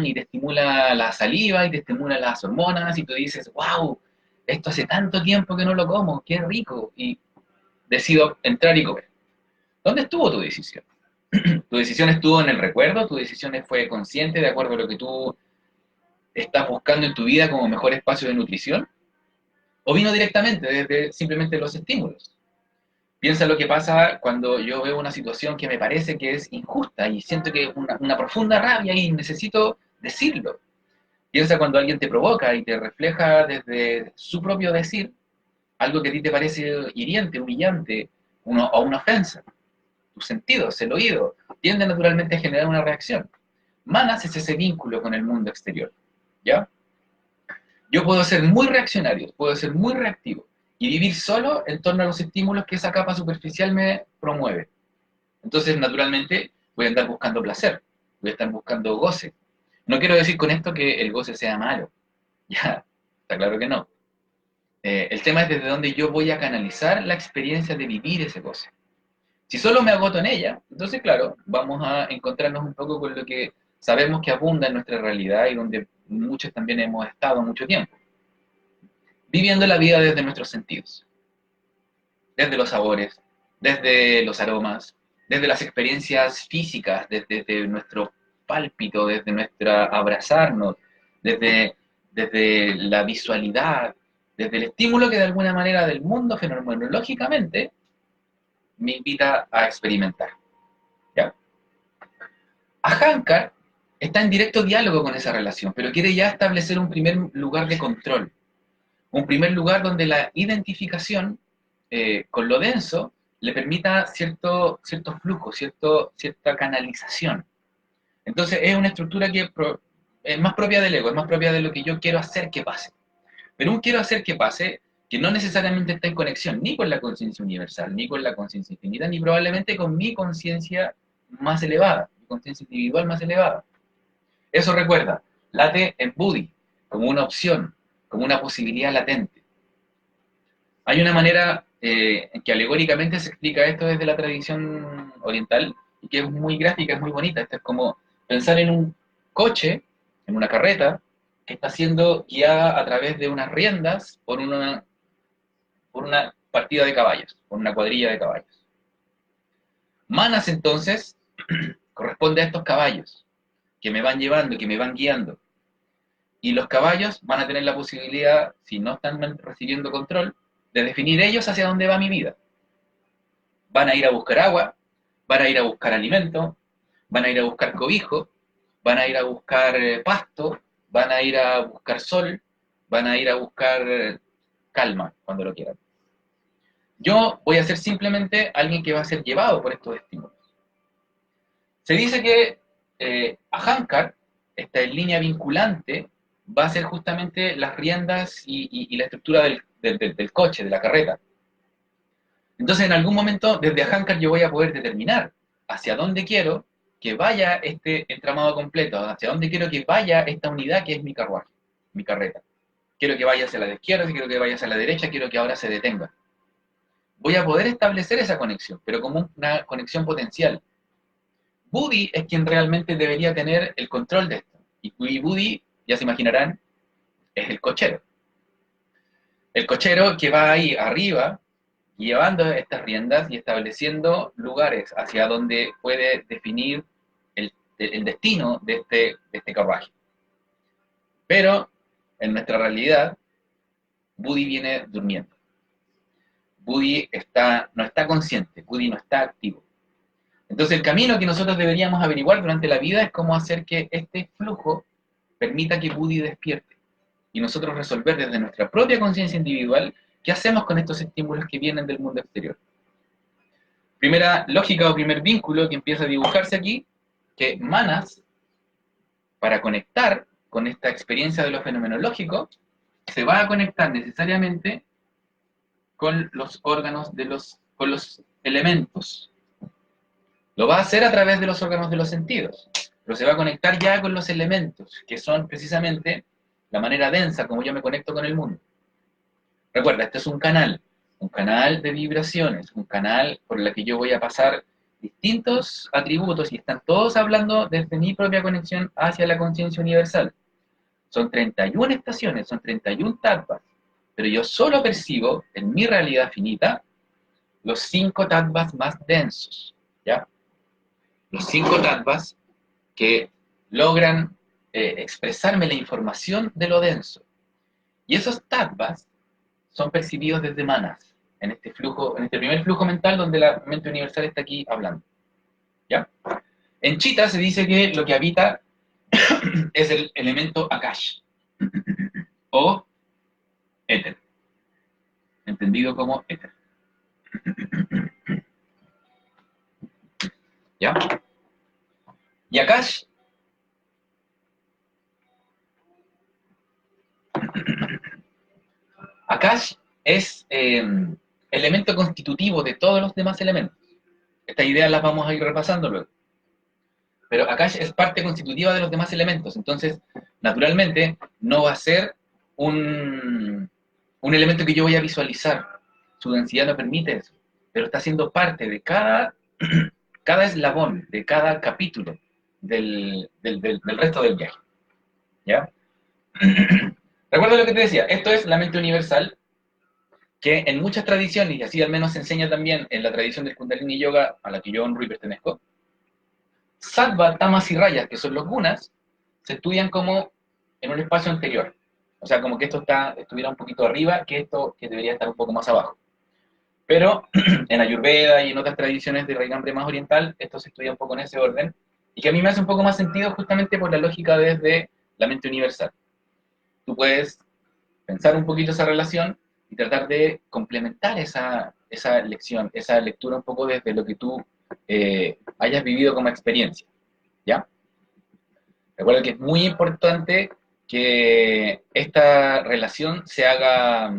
y te estimula la saliva y te estimula las hormonas y tú dices, wow, esto hace tanto tiempo que no lo como, qué rico, y decido entrar y comer. ¿Dónde estuvo tu decisión? ¿Tu decisión estuvo en el recuerdo? ¿Tu decisión fue consciente de acuerdo a lo que tú estás buscando en tu vida como mejor espacio de nutrición? ¿O vino directamente desde simplemente los estímulos? Piensa lo que pasa cuando yo veo una situación que me parece que es injusta y siento que es una profunda rabia y necesito decirlo. Piensa cuando alguien te provoca y te refleja desde su propio decir algo que a ti te parece hiriente, humillante o una ofensa. Tus sentidos, el oído, tienden naturalmente a generar una reacción. Manas es ese vínculo con el mundo exterior, ¿ya? Yo puedo ser muy reaccionario, puedo ser muy reactivo y vivir solo en torno a los estímulos que esa capa superficial me promueve. Entonces, naturalmente, voy a andar buscando placer, voy a estar buscando goce. No quiero decir con esto que el goce sea malo, ya, está claro que no. El tema es desde dónde yo voy a canalizar la experiencia de vivir ese goce. Si solo me agoto en ella, entonces, claro, vamos a encontrarnos un poco con lo que sabemos que abunda en nuestra realidad y donde muchos también hemos estado mucho tiempo. Viviendo la vida desde nuestros sentidos, desde los sabores, desde los aromas, desde las experiencias físicas, desde nuestro pálpito, desde nuestra abrazarnos, desde la visualidad, desde el estímulo que de alguna manera del mundo fenomenológicamente me invita a experimentar. ¿Ya? Ahankar está en directo diálogo con esa relación, pero quiere ya establecer un primer lugar de control, un primer lugar donde la identificación con lo denso le permita cierto flujo, cierta canalización. Entonces es una estructura que es más propia del ego, es más propia de lo que yo quiero hacer que pase. Pero un quiero hacer que pase que no necesariamente está en conexión ni con la conciencia universal, ni con la conciencia infinita, ni probablemente con mi conciencia más elevada, mi conciencia individual más elevada. Eso recuerda, late en Budi como una opción, como una posibilidad latente. Hay una manera en que alegóricamente se explica esto desde la tradición oriental, y que es muy gráfica, es muy bonita. Esto es como pensar en un coche, en una carreta, que está siendo guiada a través de unas riendas por una partida de caballos, por una cuadrilla de caballos. Manas, entonces, corresponde a estos caballos, que me van llevando, que me van guiando. Y los caballos van a tener la posibilidad, si no están recibiendo control, de definir ellos hacia dónde va mi vida. Van a ir a buscar agua, van a ir a buscar alimento, van a ir a buscar cobijo, van a ir a buscar pasto, van a ir a buscar sol, van a ir a buscar calma, cuando lo quieran. Yo voy a ser simplemente alguien que va a ser llevado por estos estímulos. Se dice que Ahankar, esta línea vinculante, va a ser justamente las riendas y la estructura del coche, de la carreta. Entonces, en algún momento, desde Ahankar yo voy a poder determinar hacia dónde quiero que vaya este entramado completo, hacia dónde quiero que vaya esta unidad que es mi carruaje, mi carreta. Quiero que vaya hacia la izquierda, quiero que vaya hacia la derecha, quiero que ahora se detenga. Voy a poder establecer esa conexión, pero como una conexión potencial. Budi es quien realmente debería tener el control de esto. Y Budi, ya se imaginarán, es el cochero. El cochero que va ahí arriba, llevando estas riendas y estableciendo lugares hacia donde puede definir el destino de este carruaje. Pero, en nuestra realidad, Budi viene durmiendo. Budi no está consciente, Budi no está activo. Entonces el camino que nosotros deberíamos averiguar durante la vida es cómo hacer que este flujo permita que Budi despierte y nosotros resolver desde nuestra propia conciencia individual qué hacemos con estos estímulos que vienen del mundo exterior. Primera lógica o primer vínculo que empieza a dibujarse aquí, que Manas, para conectar con esta experiencia de lo fenomenológico, se va a conectar necesariamente con los órganos con los elementos. Lo va a hacer a través de los órganos de los sentidos, pero se va a conectar ya con los elementos, que son precisamente la manera densa como yo me conecto con el mundo. Recuerda, este es un canal de vibraciones, un canal por el que yo voy a pasar distintos atributos y están todos hablando desde mi propia conexión hacia la conciencia universal. Son 31 estaciones, son 31 tattvas, pero yo solo percibo en mi realidad finita los 5 tattvas más densos, ¿ya? Los 5 tattvas que logran expresarme la información de lo denso. Y esos tattvas son percibidos desde Manas, en este primer flujo mental donde la mente universal está aquí hablando. ¿Ya? En Chita se dice que lo que habita es el elemento Akash, o éter, entendido como éter. ¿Ya? Y Akash es elemento constitutivo de todos los demás elementos. Estas ideas las vamos a ir repasando luego. Pero Akash es parte constitutiva de los demás elementos, entonces, naturalmente, no va a ser un elemento que yo voy a visualizar. Su densidad no permite eso, pero está siendo parte de cada eslabón, de cada capítulo del resto del viaje. ¿Ya? Recuerda lo que te decía, esto es la mente universal, que en muchas tradiciones, y así al menos se enseña también en la tradición del Kundalini Yoga, a la que yo honro y pertenezco, Sattva, Tamas y Rayas, que son los gunas, se estudian como en un espacio anterior. O sea, como que esto estuviera un poquito arriba, que esto que debería estar un poco más abajo. Pero en Ayurveda y en otras tradiciones de raigambre más oriental, esto se estudia un poco en ese orden, y que a mí me hace un poco más sentido justamente por la lógica desde la mente universal. Tú puedes pensar un poquito esa relación y tratar de complementar esa lección, esa lectura un poco desde lo que tú hayas vivido como experiencia, ¿ya? Recuerda que es muy importante que esta relación se haga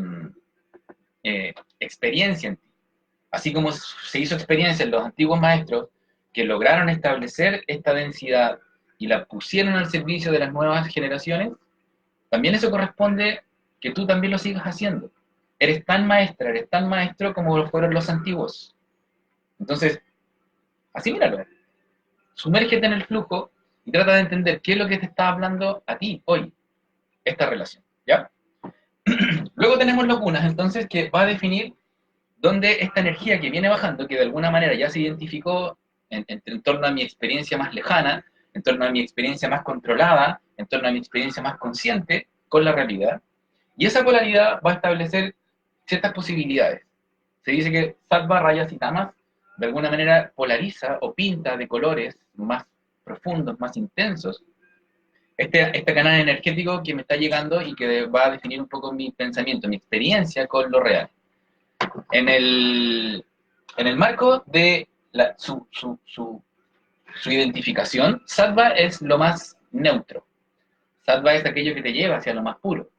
experiencia en ti. Así como se hizo experiencia en los antiguos maestros que lograron establecer esta densidad y la pusieron al servicio de las nuevas generaciones, también eso corresponde que tú también lo sigas haciendo. eres tan maestra, eres tan maestro como lo fueron los antiguos. Entonces, así míralo. Sumérgete en el flujo y trata de entender qué es lo que te está hablando a ti hoy, esta relación, ¿ya? Luego tenemos los gunas, entonces, que va a definir dónde esta energía que viene bajando, que de alguna manera ya se identificó en torno a mi experiencia más lejana, en torno a mi experiencia más controlada, en torno a mi experiencia más consciente con la realidad, y esa polaridad va a establecer ciertas posibilidades. Se dice que sattva, rayas y tamas de alguna manera polariza o pinta de colores más profundos, más intensos, este canal energético que me está llegando y que va a definir un poco mi pensamiento, mi experiencia con lo real. En el marco de su identificación, sattva es lo más neutro. Sattva es aquello que te lleva hacia lo más puro.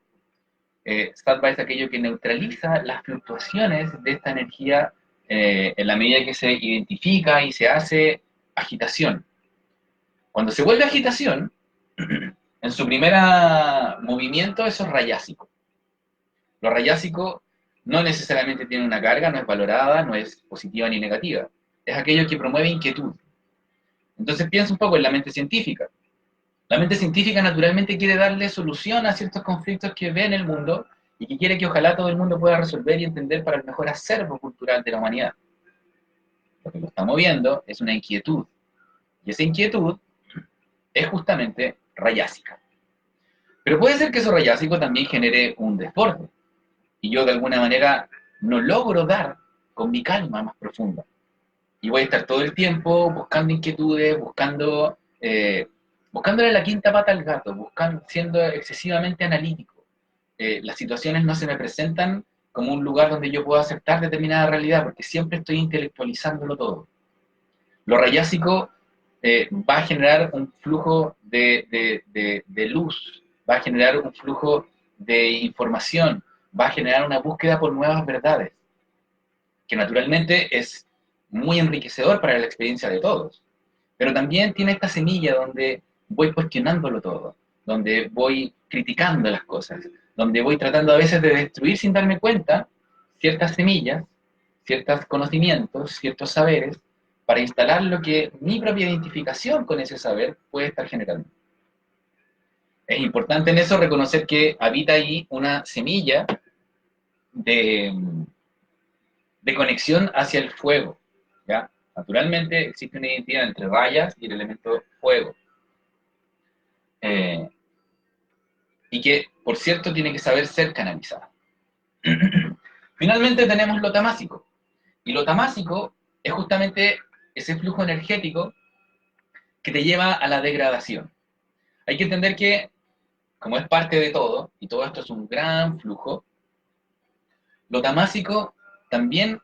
Sattva es aquello que neutraliza las fluctuaciones de esta energía en la medida que se identifica y se hace agitación. Cuando se vuelve agitación, en su primer movimiento eso es rayásico. Lo rayásico no necesariamente tiene una carga, no es valorada, no es positiva ni negativa. Es aquello que promueve inquietud. Entonces piensa un poco en la mente científica. La mente científica naturalmente quiere darle solución a ciertos conflictos que ve en el mundo y que quiere que ojalá todo el mundo pueda resolver y entender para el mejor acervo cultural de la humanidad. Lo que lo está moviendo es una inquietud. Y esa inquietud es justamente rayásica. Pero puede ser que eso rayásico también genere un desborde. Y yo de alguna manera no logro dar con mi calma más profunda. Y voy a estar todo el tiempo buscando inquietudes, buscándole la quinta pata al gato, siendo excesivamente analítico. Las situaciones no se me presentan como un lugar donde yo pueda aceptar determinada realidad, porque siempre estoy intelectualizándolo todo. Lo rayásico va a generar un flujo de luz, va a generar un flujo de información, va a generar una búsqueda por nuevas verdades, que naturalmente es muy enriquecedor para la experiencia de todos. Pero también tiene esta semilla donde voy cuestionándolo todo, donde voy criticando las cosas, donde voy tratando a veces de destruir sin darme cuenta ciertas semillas, ciertos conocimientos, ciertos saberes, para instalar lo que mi propia identificación con ese saber puede estar generando. Es importante en eso reconocer que habita ahí una semilla de conexión hacia el fuego, ¿ya? Naturalmente existe una identidad entre rayas y el elemento fuego. Y que, por cierto, tiene que saber ser canalizada. Finalmente tenemos lo tamásico. Y lo tamásico es justamente ese flujo energético que te lleva a la degradación. Hay que entender que, como es parte de todo, y todo esto es un gran flujo, lo tamásico también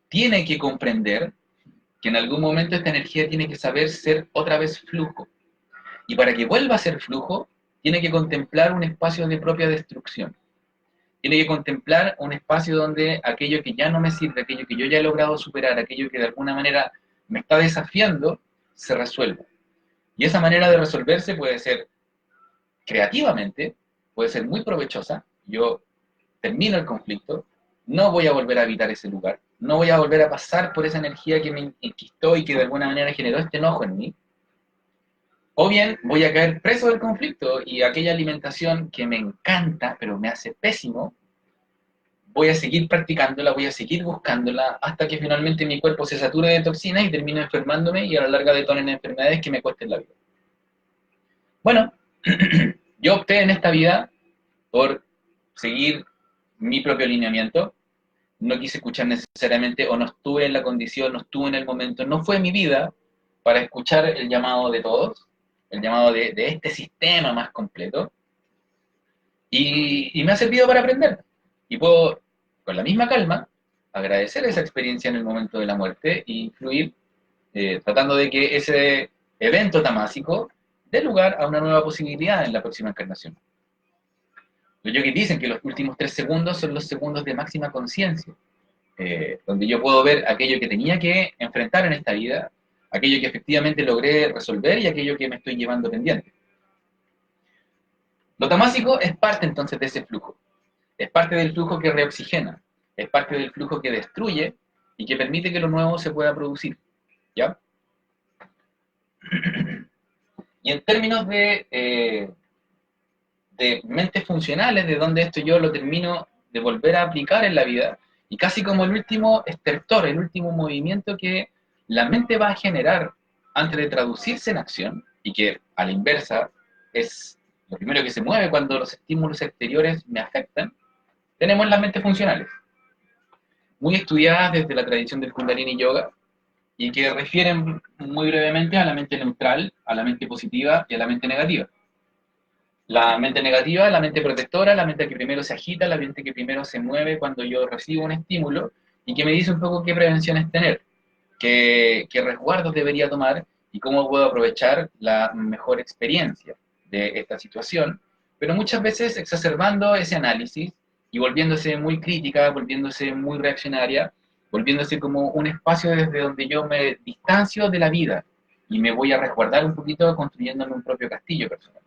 tiene que comprender que en algún momento esta energía tiene que saber ser otra vez flujo. Y para que vuelva a ser flujo, tiene que contemplar un espacio de propia destrucción. Tiene que contemplar un espacio donde aquello que ya no me sirve, aquello que yo ya he logrado superar, aquello que de alguna manera me está desafiando, se resuelva. Y esa manera de resolverse puede ser creativamente, puede ser muy provechosa. Yo termino el conflicto, no voy a volver a habitar ese lugar, no voy a volver a pasar por esa energía que me enquistó y que de alguna manera generó este enojo en mí. O bien voy a caer preso del conflicto y aquella alimentación que me encanta, pero me hace pésimo, voy a seguir practicándola, voy a seguir buscándola, hasta que finalmente mi cuerpo se sature de toxinas y termino enfermándome y a la larga detonen enfermedades que me cuesten la vida. Bueno, yo opté en esta vida por seguir mi propio alineamiento, no quise escuchar necesariamente, o no estuve en la condición, no estuve en el momento, no fue mi vida para escuchar el llamado de todos, el llamado de este sistema más completo, y me ha servido para aprender. Y puedo, con la misma calma, agradecer esa experiencia en el momento de la muerte y fluir, tratando de que ese evento tamásico dé lugar a una nueva posibilidad en la próxima encarnación. Los yogis dicen que los últimos 3 segundos son los segundos de máxima conciencia, donde yo puedo ver aquello que tenía que enfrentar en esta vida, aquello que efectivamente logré resolver y aquello que me estoy llevando pendiente. Lo tamásico es parte entonces de ese flujo. es parte del flujo que reoxigena, es parte del flujo que destruye y que permite que lo nuevo se pueda producir, ¿ya? Y en términos de mentes funcionales, de donde esto yo lo termino de volver a aplicar en la vida, y casi como el último estertor, el último movimiento que la mente va a generar antes de traducirse en acción, y que a la inversa es lo primero que se mueve cuando los estímulos exteriores me afectan, tenemos las mentes funcionales, muy estudiadas desde la tradición del Kundalini Yoga, y que refieren muy brevemente a la mente neutral, a la mente positiva y a la mente negativa. La mente negativa, la mente protectora, la mente que primero se agita, la mente que primero se mueve cuando yo recibo un estímulo y que me dice un poco qué prevenciones tener, qué resguardos debería tomar y cómo puedo aprovechar la mejor experiencia de esta situación, pero muchas veces exacerbando ese análisis y volviéndose muy crítica, volviéndose muy reaccionaria, volviéndose como un espacio desde donde yo me distancio de la vida y me voy a resguardar un poquito construyéndome un propio castillo personal.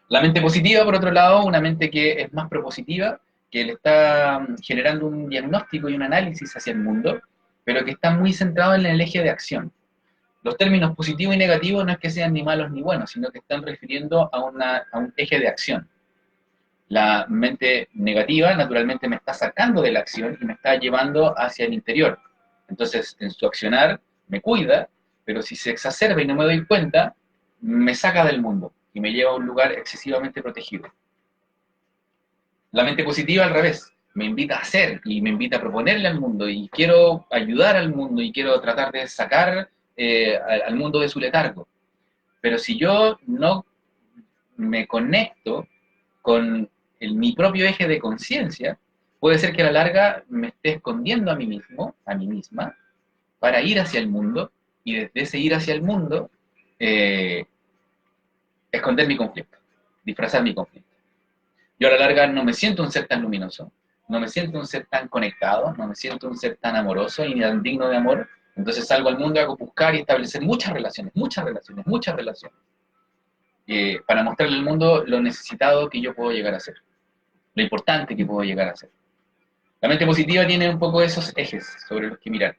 La mente positiva, por otro lado, una mente que es más propositiva, que le está generando un diagnóstico y un análisis hacia el mundo, pero que está muy centrado en el eje de acción. Los términos positivo y negativo no es que sean ni malos ni buenos, sino que están refiriendo a un eje de acción. La mente negativa, naturalmente, me está sacando de la acción y me está llevando hacia el interior. Entonces, en su accionar, me cuida, pero si se exacerba y no me doy cuenta, me saca del mundo y me lleva a un lugar excesivamente protegido. La mente positiva, al revés, me invita a hacer y me invita a proponerle al mundo y quiero ayudar al mundo y quiero tratar de sacar al mundo de su letargo. Pero si yo no me conecto con mi propio eje de conciencia, puede ser que a la larga me esté escondiendo a mí mismo, a mí misma, para ir hacia el mundo y desde ese ir hacia el mundo esconder mi conflicto, disfrazar mi conflicto. Yo a la larga no me siento un ser tan luminoso, no me siento un ser tan conectado, no me siento un ser tan amoroso y tan digno de amor, entonces salgo al mundo y hago buscar y establecer muchas relaciones, para mostrarle al mundo lo necesitado que yo puedo llegar a ser, lo importante que puedo llegar a ser. La mente positiva tiene un poco esos ejes sobre los que mirar.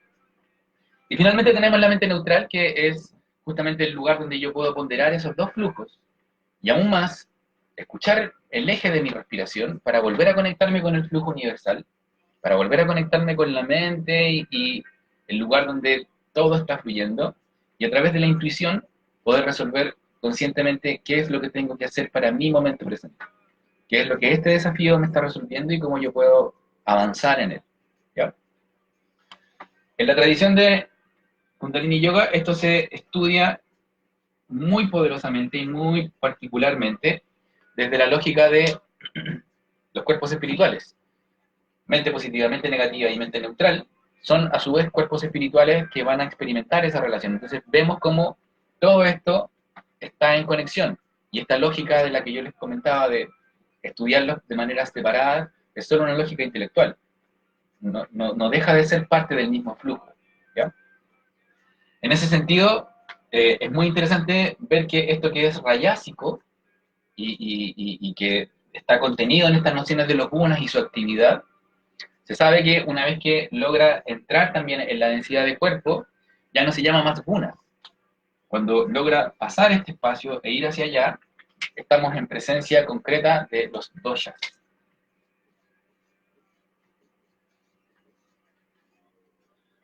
Y finalmente tenemos la mente neutral, que es justamente el lugar donde yo puedo ponderar esos dos flujos, y aún más, escuchar el eje de mi respiración para volver a conectarme con el flujo universal, para volver a conectarme con la mente y el lugar donde todo está fluyendo, y a través de la intuición poder resolver conscientemente qué es lo que tengo que hacer para mi momento presente, qué es lo que este desafío me está resolviendo y cómo yo puedo avanzar en él, ¿ya? En la tradición de Kundalini Yoga, esto se estudia muy poderosamente y muy particularmente desde la lógica de los cuerpos espirituales. Mente positiva, mente negativa y mente neutral son a su vez cuerpos espirituales que van a experimentar esa relación. Entonces vemos cómo todo esto está en conexión. Y esta lógica de la que yo les comentaba de estudiarlos de manera separada es solo una lógica intelectual. No deja de ser parte del mismo flujo, ¿ya? En ese sentido, es muy interesante ver que esto que es rayásico y que está contenido en estas nociones de los gunas y su actividad, se sabe que una vez que logra entrar también en la densidad de cuerpo, ya no se llama más gunas. Cuando logra pasar este espacio e ir hacia allá, estamos en presencia concreta de los doshas.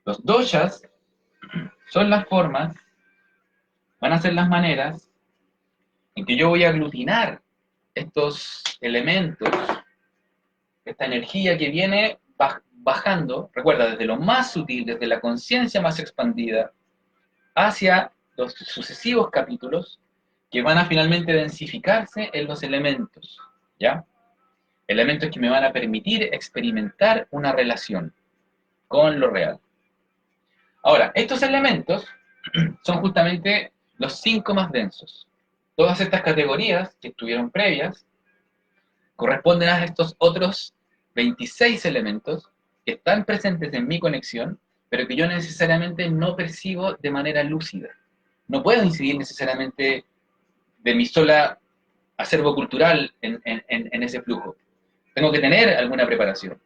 Los doshas son las formas, van a ser las maneras en que yo voy a aglutinar estos elementos, esta energía que viene bajando, recuerda, desde lo más sutil, desde la conciencia más expandida, hacia los sucesivos capítulos que van a finalmente densificarse en los elementos, ¿ya? Elementos que me van a permitir experimentar una relación con lo real. Ahora, estos elementos son justamente los 5 más densos. Todas estas categorías que estuvieron previas corresponden a estos otros 26 elementos que están presentes en mi conexión, pero que yo necesariamente no percibo de manera lúcida. No puedo incidir necesariamente de mi sola acervo cultural en ese flujo, Tengo que tener alguna preparación.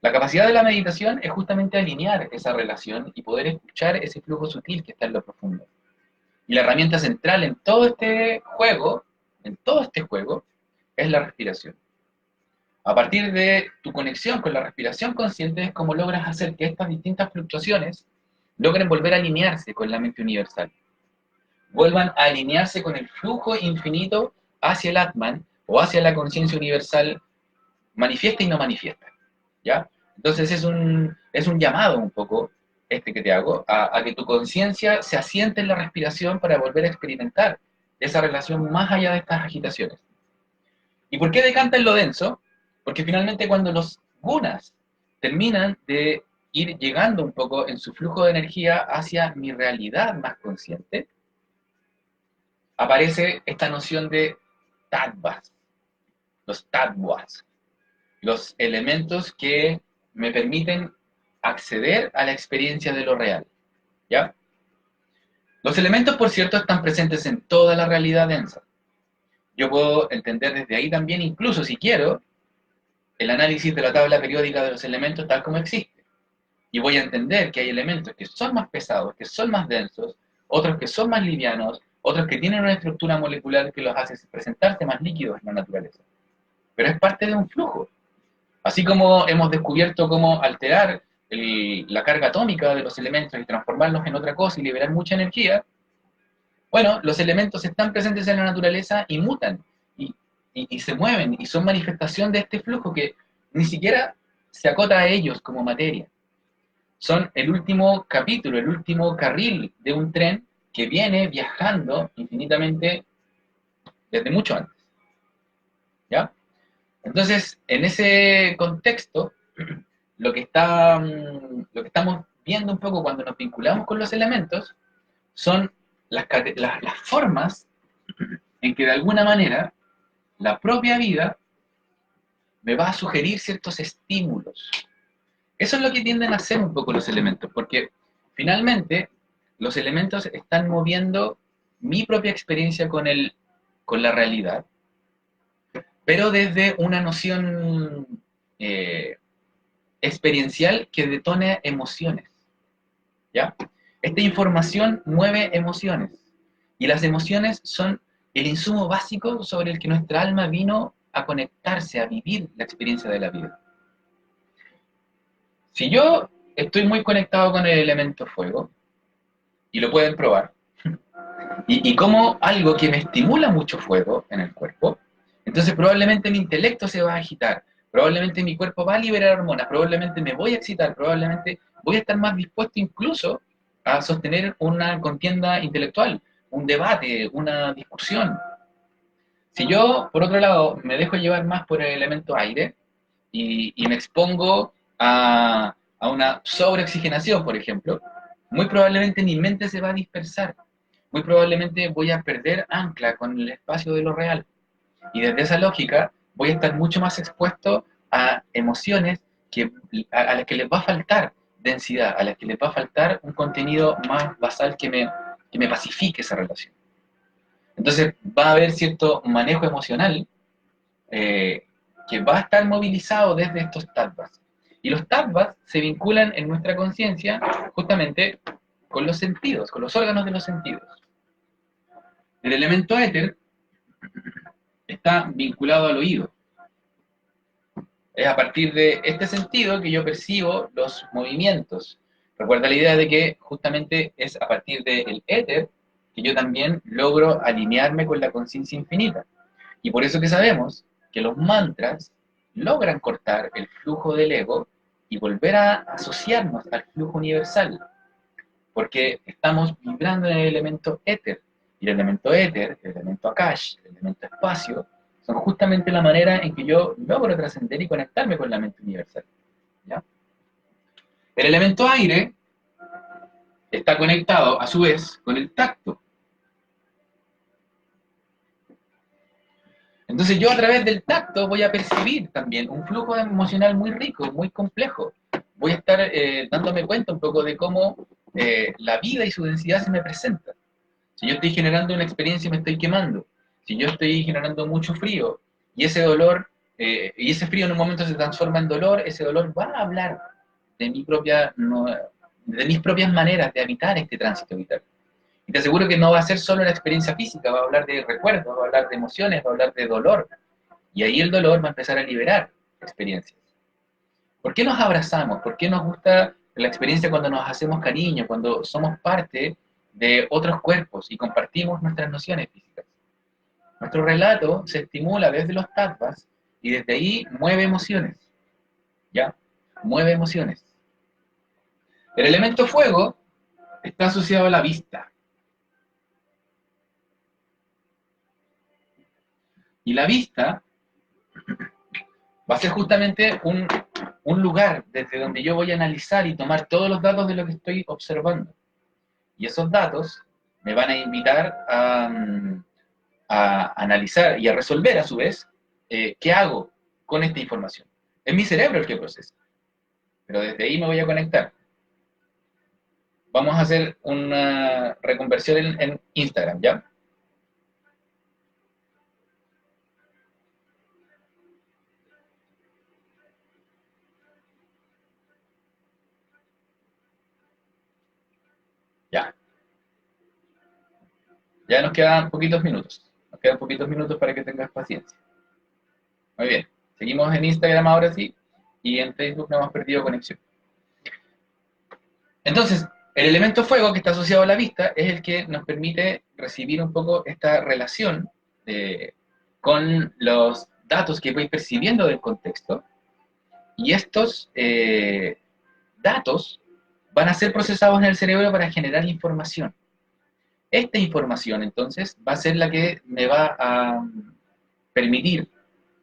La capacidad de la meditación es justamente alinear esa relación y poder escuchar ese flujo sutil que está en lo profundo. Y la herramienta central en todo este juego, es la respiración. A partir de tu conexión con la respiración consciente es como logras hacer que estas distintas fluctuaciones logren volver a alinearse con la mente universal. Vuelvan a alinearse con el flujo infinito hacia el Atman o hacia la conciencia universal manifiesta y no manifiesta. ¿Ya? Entonces es un llamado un poco este que te hago a que tu conciencia se asiente en la respiración para volver a experimentar esa relación más allá de estas agitaciones. ¿Y por qué decanta en lo denso? Porque finalmente cuando los gunas terminan de ir llegando un poco en su flujo de energía hacia mi realidad más consciente, aparece esta noción de tattvas, los tattvas, los elementos que me permiten acceder a la experiencia de lo real, ¿ya? Los elementos, por cierto, están presentes en toda la realidad densa. Yo puedo entender desde ahí también, incluso si quiero, el análisis de la tabla periódica de los elementos tal como existe. Y voy a entender que hay elementos que son más pesados, que son más densos, otros que son más livianos, otros que tienen una estructura molecular que los hace presentarse más líquidos en la naturaleza. Pero es parte de un flujo. Así como hemos descubierto cómo alterar la carga atómica de los elementos y transformarlos en otra cosa y liberar mucha energía, bueno, los elementos están presentes en la naturaleza y mutan, y se mueven, y son manifestación de este flujo que ni siquiera se acota a ellos como materia. Son el último capítulo, el último carril de un tren que viene viajando infinitamente desde mucho antes. ¿Ya? Entonces, en ese contexto, lo que estamos viendo un poco cuando nos vinculamos con los elementos son las formas en que de alguna manera la propia vida me va a sugerir ciertos estímulos. Eso es lo que tienden a hacer un poco los elementos, porque finalmente los elementos están moviendo mi propia experiencia con la realidad, pero desde una noción experiencial que detone emociones, ¿ya? Esta información mueve emociones, y las emociones son el insumo básico sobre el que nuestra alma vino a conectarse, a vivir la experiencia de la vida. Si yo estoy muy conectado con el elemento fuego, y lo pueden probar, y como algo que me estimula mucho fuego en el cuerpo, entonces probablemente mi intelecto se va a agitar, probablemente mi cuerpo va a liberar hormonas, probablemente me voy a excitar, probablemente voy a estar más dispuesto incluso a sostener una contienda intelectual, un debate, una discusión. Si yo, por otro lado, me dejo llevar más por el elemento aire y me expongo a una sobreoxigenación, por ejemplo, muy probablemente mi mente se va a dispersar, muy probablemente voy a perder ancla con el espacio de lo real. Y desde esa lógica voy a estar mucho más expuesto a emociones a las que les va a faltar densidad, a las que les va a faltar un contenido más basal que me pacifique esa relación. Entonces va a haber cierto manejo emocional que va a estar movilizado desde estos tattvas. Y los tattvas se vinculan en nuestra conciencia justamente con los sentidos, con los órganos de los sentidos. El elemento éter está vinculado al oído. Es a partir de este sentido que yo percibo los movimientos. Recuerda la idea de que justamente es a partir del éter que yo también logro alinearme con la conciencia infinita. Y por eso que sabemos que los mantras logran cortar el flujo del ego y volver a asociarnos al flujo universal, porque estamos vibrando en el elemento éter. Y el elemento éter, el elemento akash, el elemento espacio, son justamente la manera en que yo logro trascender y conectarme con la mente universal. ¿Ya? El elemento aire está conectado, a su vez, con el tacto. Entonces yo a través del tacto voy a percibir también un flujo emocional muy rico, muy complejo. Voy a estar dándome cuenta un poco de cómo la vida y su densidad se me presenta. Si yo estoy generando una experiencia y me estoy quemando, si yo estoy generando mucho frío y ese dolor y ese frío en un momento se transforma en dolor, ese dolor va a hablar de de mis propias maneras de habitar este tránsito vital. Y te aseguro que no va a ser solo la experiencia física, va a hablar de recuerdos, va a hablar de emociones, va a hablar de dolor. Y ahí el dolor va a empezar a liberar experiencias. ¿Por qué nos abrazamos? ¿Por qué nos gusta la experiencia cuando nos hacemos cariño, cuando somos parte de otros cuerpos y compartimos nuestras nociones físicas? Nuestro relato se estimula desde los tattvas y desde ahí mueve emociones. ¿Ya? Mueve emociones. El elemento fuego está asociado a la vista. Y la vista va a ser justamente un lugar desde donde yo voy a analizar y tomar todos los datos de lo que estoy observando. Y esos datos me van a invitar a analizar y a resolver a su vez qué hago con esta información. Es mi cerebro el que procesa, pero desde ahí me voy a conectar. Vamos a hacer una reconversión en Instagram, ¿ya? Ya. Ya nos quedan poquitos minutos. Nos quedan poquitos minutos para que tengas paciencia. Muy bien. Seguimos en Instagram ahora sí. Y en Facebook no hemos perdido conexión. Entonces, el elemento fuego que está asociado a la vista es el que nos permite recibir un poco esta relación con los datos que voy percibiendo del contexto. Y estos datos van a ser procesados en el cerebro para generar información. Esta información, entonces, va a ser la que me va a permitir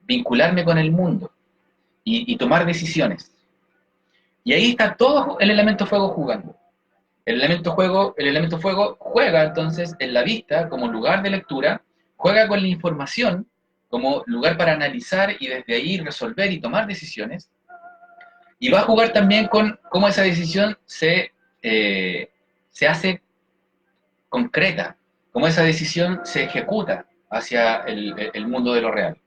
vincularme con el mundo y tomar decisiones. Y ahí está todo el elemento fuego jugando. El elemento fuego juega entonces en la vista como lugar de lectura, juega con la información como lugar para analizar y desde ahí resolver y tomar decisiones, y va a jugar también con cómo esa decisión se hace concreta, cómo esa decisión se ejecuta hacia el mundo de lo real.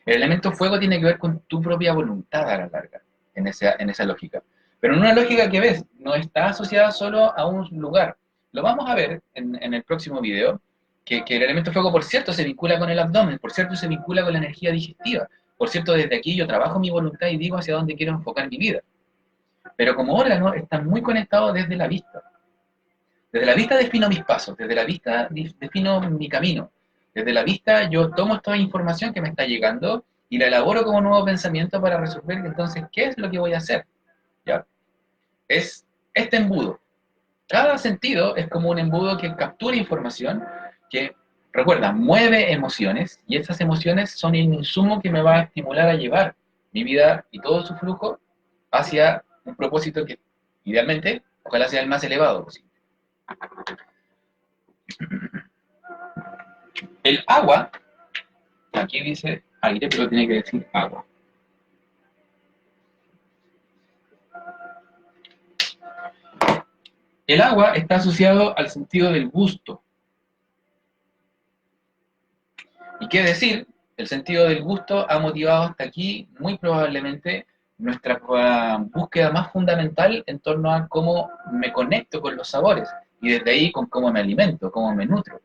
El elemento fuego tiene que ver con tu propia voluntad a la larga, en esa lógica. Pero en una lógica que ves, no está asociada solo a un lugar. Lo vamos a ver en el próximo video, que el elemento fuego, por cierto, se vincula con el abdomen, por cierto, se vincula con la energía digestiva. Por cierto, desde aquí yo trabajo mi voluntad y digo hacia dónde quiero enfocar mi vida. Pero como órgano están muy conectados desde la vista. Desde la vista defino mis pasos, desde la vista defino mi camino. Desde la vista yo tomo toda información que me está llegando y la elaboro como nuevo pensamiento para resolver entonces qué es lo que voy a hacer. ¿Ya? Es este embudo. Cada sentido es como un embudo que captura información, que, recuerda, mueve emociones, y esas emociones son el insumo que me va a estimular a llevar mi vida y todo su flujo hacia un propósito que, idealmente, ojalá sea el más elevado posible. El agua, aquí dice aire, pero tiene que decir agua. El agua está asociado al sentido del gusto. ¿Y qué decir? El sentido del gusto ha motivado hasta aquí, muy probablemente, nuestra búsqueda más fundamental en torno a cómo me conecto con los sabores y desde ahí con cómo me alimento, cómo me nutro.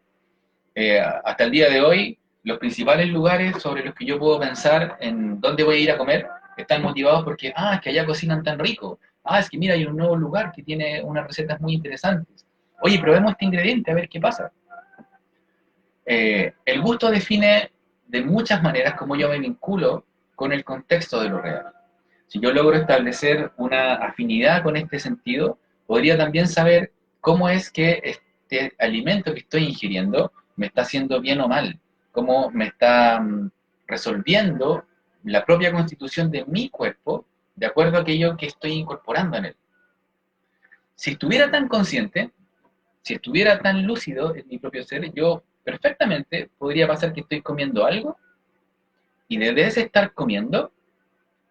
Hasta el día de hoy, los principales lugares sobre los que yo puedo pensar en dónde voy a ir a comer están motivados porque, es que allá cocinan tan rico. Es que mira, hay un nuevo lugar que tiene unas recetas muy interesantes. Oye, probemos este ingrediente a ver qué pasa. El gusto define de muchas maneras cómo yo me vinculo con el contexto de lo real. Si yo logro establecer una afinidad con este sentido, podría también saber cómo es que este alimento que estoy ingiriendo me está haciendo bien o mal, cómo me está resolviendo la propia constitución de mi cuerpo de acuerdo a aquello que estoy incorporando en él. Si estuviera tan consciente, si estuviera tan lúcido en mi propio ser, yo perfectamente podría pasar que estoy comiendo algo y desde ese estar comiendo,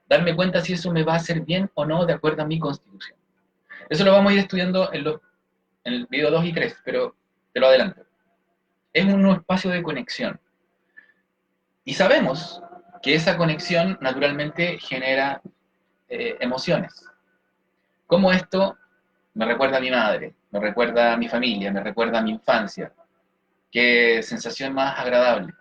darme cuenta si eso me va a hacer bien o no de acuerdo a mi constitución. Eso lo vamos a ir estudiando en el video 2 y 3, pero te lo adelanto. Es un nuevo espacio de conexión. Y sabemos que esa conexión naturalmente genera emociones. Como esto me recuerda a mi madre, me recuerda a mi familia, me recuerda a mi infancia. Qué sensación más agradable,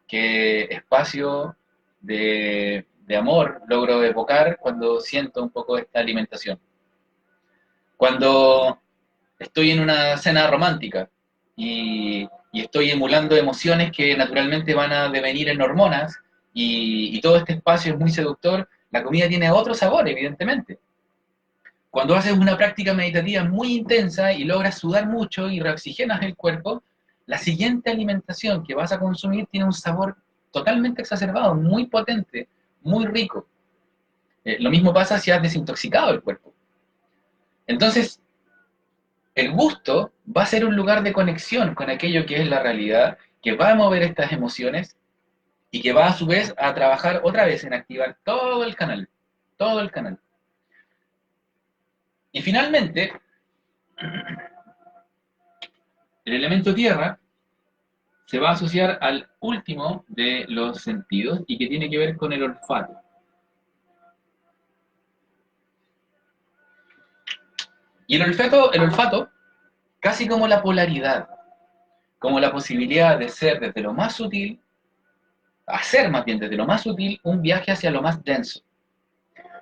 qué espacio de amor logro evocar cuando siento un poco esta alimentación. Cuando estoy en una cena romántica y estoy emulando emociones que naturalmente van a devenir en hormonas y todo este espacio es muy seductor, la comida tiene otro sabor, evidentemente. Cuando haces una práctica meditativa muy intensa y logras sudar mucho y reoxigenas el cuerpo, la siguiente alimentación que vas a consumir tiene un sabor totalmente exacerbado, muy potente, muy rico. Lo mismo pasa si has desintoxicado el cuerpo. Entonces, el gusto va a ser un lugar de conexión con aquello que es la realidad, que va a mover estas emociones y que va a su vez a trabajar otra vez en activar todo el canal, todo el canal. Y finalmente, el elemento tierra se va a asociar al último de los sentidos y que tiene que ver con el olfato. Y el olfato, casi como la polaridad, como la posibilidad de ser desde lo más sutil, hacer más bien desde lo más sutil un viaje hacia lo más denso.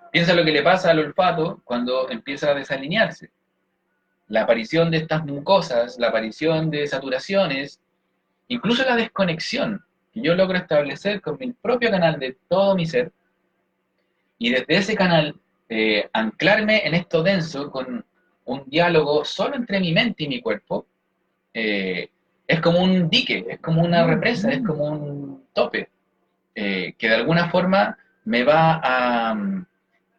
Piensa lo que le pasa al olfato cuando empieza a desalinearse. La aparición de estas mucosas, la aparición de saturaciones, incluso la desconexión que yo logro establecer con mi propio canal de todo mi ser, y desde ese canal anclarme en esto denso con un diálogo solo entre mi mente y mi cuerpo, es como un dique, es como una represa, es como un tope, que de alguna forma me va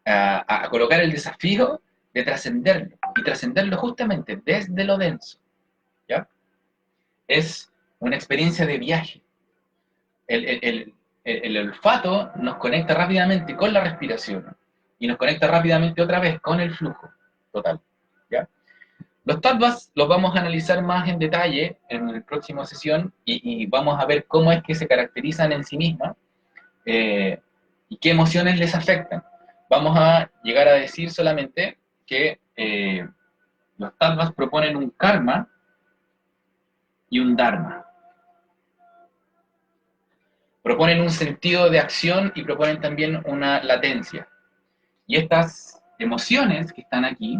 a colocar el desafío de trascenderlo, y trascenderlo justamente desde lo denso, ¿ya? Es una experiencia de viaje. El olfato nos conecta rápidamente con la respiración y nos conecta rápidamente otra vez con el flujo total, ¿ya? Los tattvas los vamos a analizar más en detalle en la próxima sesión y vamos a ver cómo es que se caracterizan en sí mismas y qué emociones les afectan. Vamos a llegar a decir solamente que los tattvas proponen un karma y un dharma. Proponen un sentido de acción y proponen también una latencia. Y estas emociones que están aquí,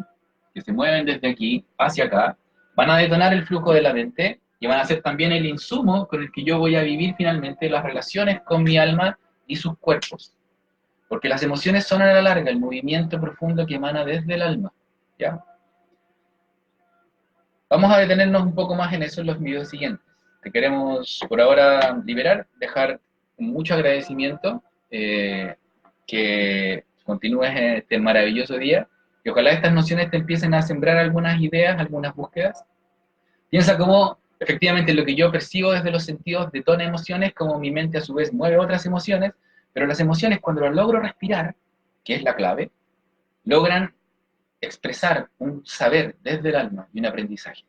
que se mueven desde aquí hacia acá, van a detonar el flujo de la mente y van a ser también el insumo con el que yo voy a vivir finalmente las relaciones con mi alma y sus cuerpos. Porque las emociones son a la larga el movimiento profundo que emana desde el alma, ¿ya? Vamos a detenernos un poco más en eso en los videos siguientes. Te queremos por ahora liberar, dejar mucho agradecimiento, que continúes en este maravilloso día y ojalá estas nociones te empiecen a sembrar algunas ideas, algunas búsquedas. Piensa cómo efectivamente lo que yo percibo desde los sentidos detona emociones, como mi mente a su vez mueve otras emociones, pero las emociones cuando las logro respirar, que es la clave, logran expresar un saber desde el alma y un aprendizaje.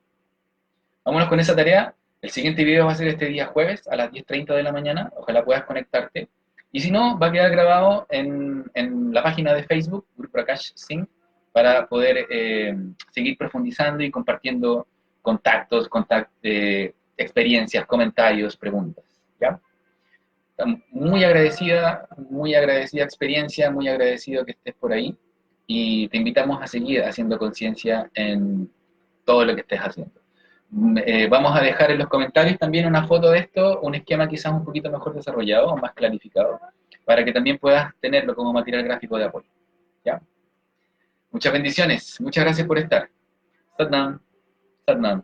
Vámonos con esa tarea. El siguiente video va a ser este día jueves a las 10:30 de la mañana. Ojalá puedas conectarte. Y si no, va a quedar grabado en la página de Facebook, Guru Prakash Singh, para poder seguir profundizando y compartiendo contactos, experiencias, comentarios, preguntas. ¿Ya? Muy agradecida experiencia, muy agradecido que estés por ahí. Y te invitamos a seguir haciendo conciencia en todo lo que estés haciendo. Vamos a dejar en los comentarios también una foto de esto, un esquema quizás un poquito mejor desarrollado o más clarificado, para que también puedas tenerlo como material gráfico de apoyo. ¿Ya? Muchas bendiciones, muchas gracias por estar. Satnam, Satnam.